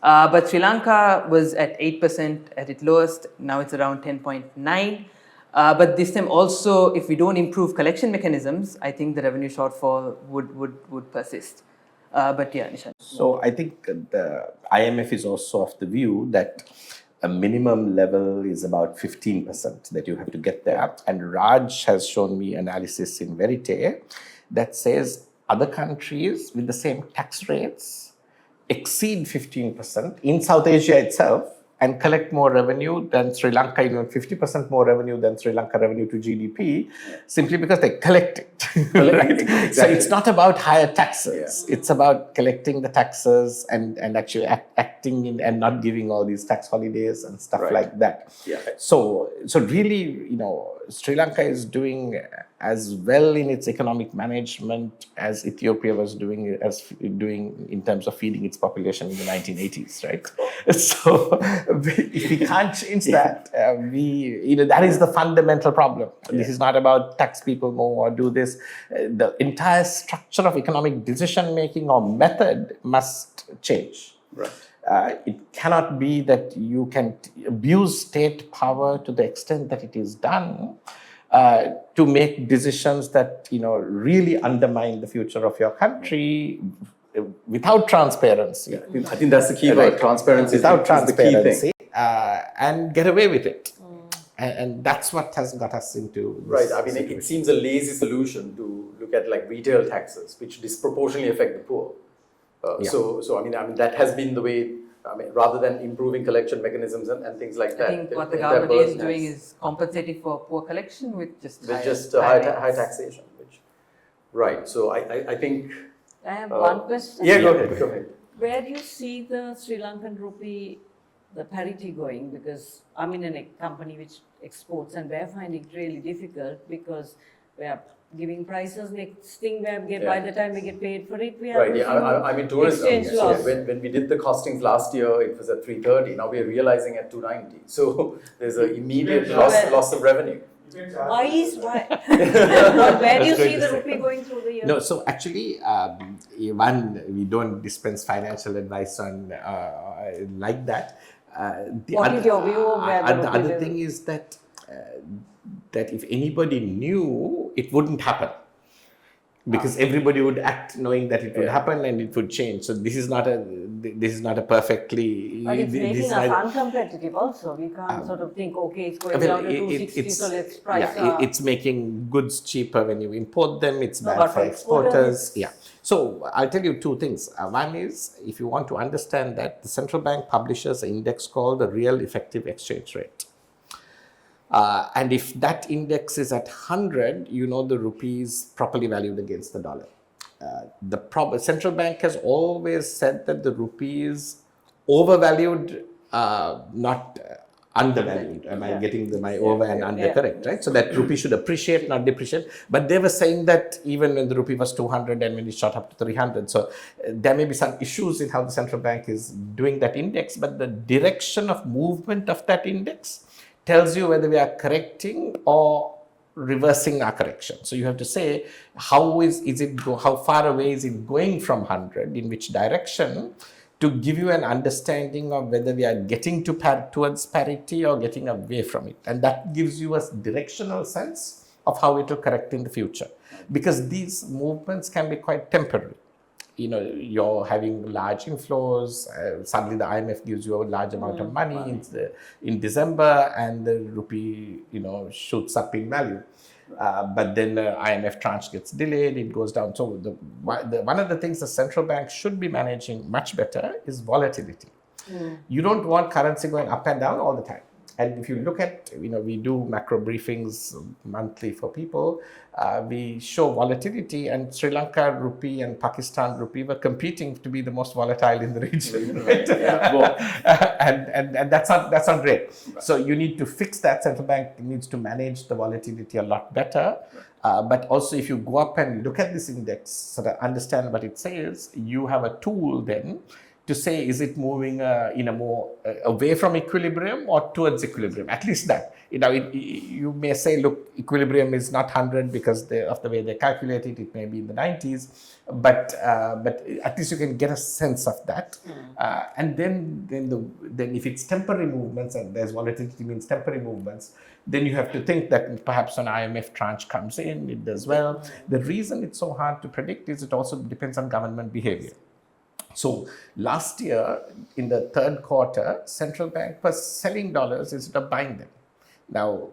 S4: But Sri Lanka was at 8% at its lowest, now it's around 10.9. But this time also, if we don't improve collection mechanisms, I think the revenue shortfall would persist. But yeah, Nishan.
S2: So I think the IMF is also of the view that a minimum level is about 15% that you have to get there. And Raj has shown me analysis in Verite that says other countries with the same tax rates exceed 15% in South Asia itself and collect more revenue than Sri Lanka, 50% more revenue than Sri Lanka revenue to GDP, simply because they collect it. Right? Exactly. So it's not about higher taxes. Yeah. It's about collecting the taxes and actually acting in and not giving all these tax holidays and stuff like that. Yeah. So really, Sri Lanka is doing as well in its economic management as Ethiopia was doing in terms of feeding its population in the 1980s, right? So if we can't change that, that is the fundamental problem. Yeah. This is not about tax people more or do this. The entire structure of economic decision making or method must change. Right. It cannot be that you can abuse state power to the extent that it is done to make decisions that really undermine the future of your country without transparency.
S1: Yeah. I think that's the key word. Transparency.
S2: Without transparency, and get away with it. And that's what has got us into this situation.
S1: It seems a lazy solution to look at like retail taxes, which disproportionately affect the poor. So that has been the way. Rather than improving collection mechanisms and things like that.
S4: I think what the government is doing is compensating for poor collection with just
S1: high taxation. Right. So I think.
S5: I have one question.
S1: Yeah, go ahead.
S5: Where do you see the Sri Lankan rupee, the parity going? Because I'm in a company which exports and we're finding it really difficult because we're giving prices. Next thing by the time we get paid for it, we have
S1: I'm in tourism. So when we did the costings last year, it was at 330. Now we are realizing at 290. So there's an immediate loss of revenue.
S5: Why? Where do you see the rupee going through the year?
S2: No, so actually, we don't dispense financial advice on like that.
S5: What is your view of where the
S2: other thing is that if anybody knew, it wouldn't happen. because everybody would act knowing that it would happen and it would change. So this is not a perfectly.
S5: But it's
S2: this
S5: making
S2: is
S5: us
S2: not-
S5: uncompetitive also. We can't sort of think, okay, it's going down to 260, so let's price
S2: it's making goods cheaper when you import them. It's bad
S5: but
S2: for
S5: for
S2: exporters.
S5: exporters-
S2: Yeah. So I'll tell you two things. One is, if you want to understand that, the central bank publishes an index called the real effective exchange rate. And if that index is at 100, you know the rupee is properly valued against the dollar. The central bank has always said that the rupee is overvalued, not undervalued. Am I getting my over and under correct, right? So that rupee should appreciate, not depreciate. But they were saying that even when the rupee was 200 and when it shot up to 300. So there may be some issues in how the central bank is doing that index, but the direction of movement of that index tells you whether we are correcting or reversing our correction. So you have to say, how far away is it going from 100, in which direction, to give you an understanding of whether we are getting towards parity or getting away from it. And that gives you a directional sense of how it will correct in the future. Because these movements can be quite temporary. You know, you're having large inflows, suddenly the IMF gives you a large amount of money in December, and the rupee, shoots up in value. But then the IMF tranche gets delayed, it goes down. So one of the things the central bank should be managing much better is volatility. You don't want currency going up and down all the time. And if you look at, we do macro briefings monthly for people, we show volatility, and Sri Lanka rupee and Pakistan rupee were competing to be the most volatile in the region. Right? And that's not great. Right. So you need to fix that. Central bank needs to manage the volatility a lot better. Right. But also, if you go up and look at this index, sort of understand what it says, you have a tool then to say, is it moving in a more away from equilibrium or towards equilibrium? At least that. You may say, look, equilibrium is not 100 because of the way they calculate it. It may be in the 90s, but at least you can get a sense of that. And then if it's temporary movements, and there's volatility means temporary movements, then you have to think that perhaps an IMF tranche comes in, it does well. The reason it's so hard to predict is it also depends on government behavior. So last year, in the third quarter, central bank was selling dollars instead of buying them. Now,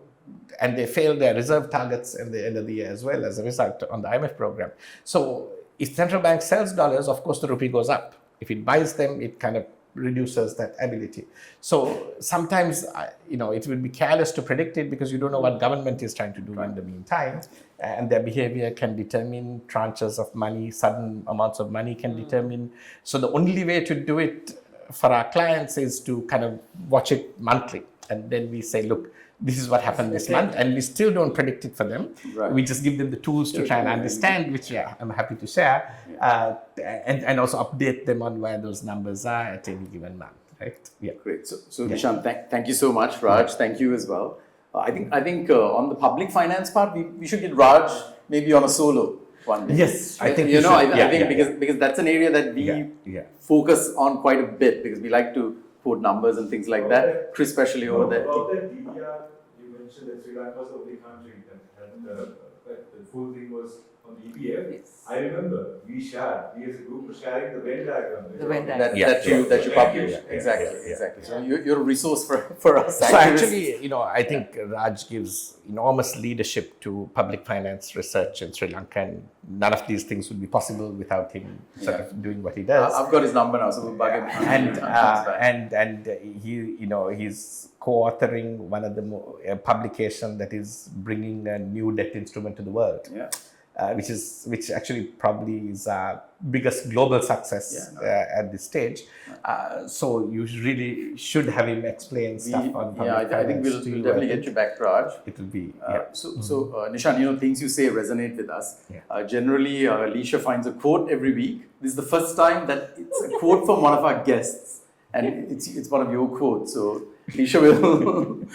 S2: and they failed their reserve targets at the end of the year as well as a result on the IMF program. So if central bank sells dollars, of course the rupee goes up. If it buys them, it kind of reduces that ability. So sometimes, it will be careless to predict it because you don't know what government is trying to do in the meantime. And their behavior can determine tranches of money, sudden amounts of money can determine. So the only way to do it for our clients is to kind of watch it monthly. And then we say, look, this is what happened this month, and we still don't predict it for them. Right. We just give them the tools to try and understand, which I'm happy to share, and also update them on where those numbers are at any given month. Right? Yeah.
S1: Great. So Nishant, thank you so much. Raj, thank you as well. I think on the public finance part, we should get Raj maybe on a solo one day.
S2: Yes, I think
S1: because that's an area that we focus on quite a bit, because we like to quote numbers and things like that. Chris, especially over there.
S6: About that DDR, you mentioned that Sri Lanka was the only country that the full thing was on the EPF. Yes. I remember we as a group were sharing the Venn diagram.
S4: The Venn diagram.
S1: That you publish. Exactly. So you're a resource for us.
S2: So actually, I think Raj gives enormous leadership to public finance research in Sri Lanka, and none of these things would be possible without him sort of doing what he does.
S1: I've got his number now, so we'll bug him.
S2: And he's co-authoring one of the publication that is bringing a new debt instrument to the world. Yeah. Which actually probably is our biggest global success at this stage. So you really should have him explain stuff on public finance.
S1: I think we'll definitely get you back, Raj.
S2: It will be.
S1: So Nishan, things you say resonate with us. Yeah. Generally, Alicia finds a quote every week. This is the first time that it's a quote from one of our guests, and it's one of your quotes. So Alicia will.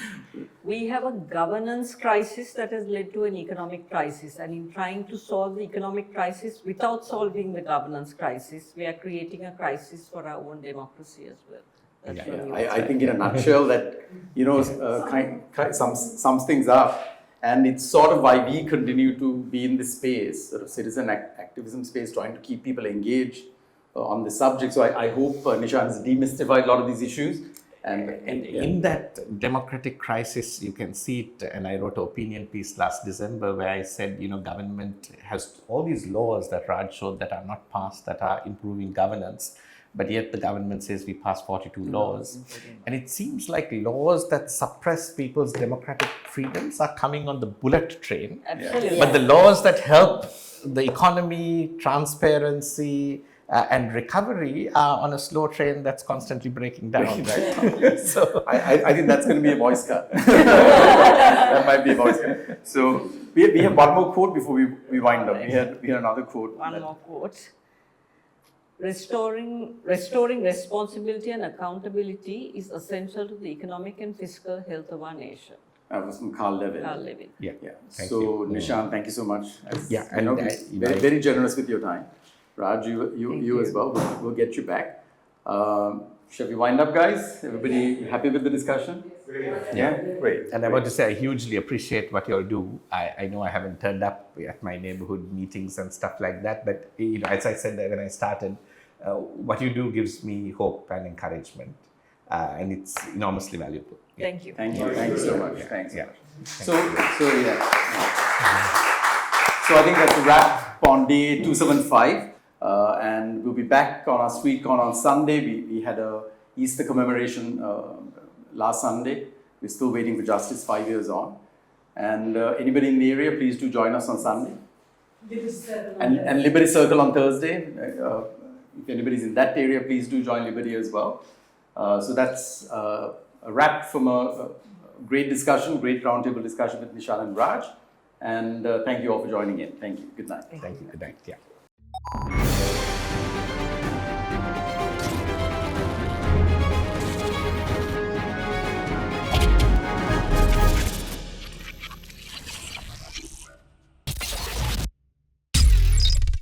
S5: We have a governance crisis that has led to an economic crisis, and in trying to solve the economic crisis without solving the governance crisis, we are creating a crisis for our own democracy as well.
S1: I think in a nutshell that sums things up. And it's sort of why we continue to be in this space, sort of citizen activism space, trying to keep people engaged on the subject. So I hope Nishan has demystified a lot of these issues. And
S2: in that democratic crisis, you can see it. And I wrote an opinion piece last December where I said, government has all these laws that Raj showed that are not passed, that are improving governance. But yet the government says we passed 42 laws. And it seems like laws that suppress people's democratic freedoms are coming on the bullet train.
S5: Absolutely.
S2: But the laws that help the economy, transparency, and recovery are on a slow train that's constantly breaking down. Right?
S1: So I think that's going to be a voice cut. That might be a voice cut. So we have one more quote before we wind up. We had another quote.
S5: One more quote. Restoring responsibility and accountability is essential to the economic and fiscal health of our nation.
S1: That was from Carl Levin.
S5: Carl Levin.
S2: Yeah. Thank
S1: So
S2: you.
S1: Nishan, thank you so much.
S2: And
S1: very generous with your time. Raj, you as well. We'll get you back. Shall we wind up, guys? Everybody happy with the discussion? Yeah, great.
S2: And I want to say I hugely appreciate what you all do. I know I haven't turned up at my neighborhood meetings and stuff like that, but as I said when I started, what you do gives me hope and encouragement, and it's enormously valuable. Yeah.
S5: Thank you.
S1: Thank you so much. Thanks.
S2: Yeah.
S1: So I think that's a wrap on day 275. And we'll be back on our street con on Sunday. We had a Easter commemoration last Sunday. We're still waiting for justice 5 years on. And anybody in the area, please do join us on Sunday. And Liberty Circle on Thursday. If anybody's in that area, please do join Liberty as well. So that's a wrap from a great discussion, great roundtable discussion with Nishan and Raj. And thank you all for joining in. Thank you. Good night.
S2: Thank you. Good night. Yeah.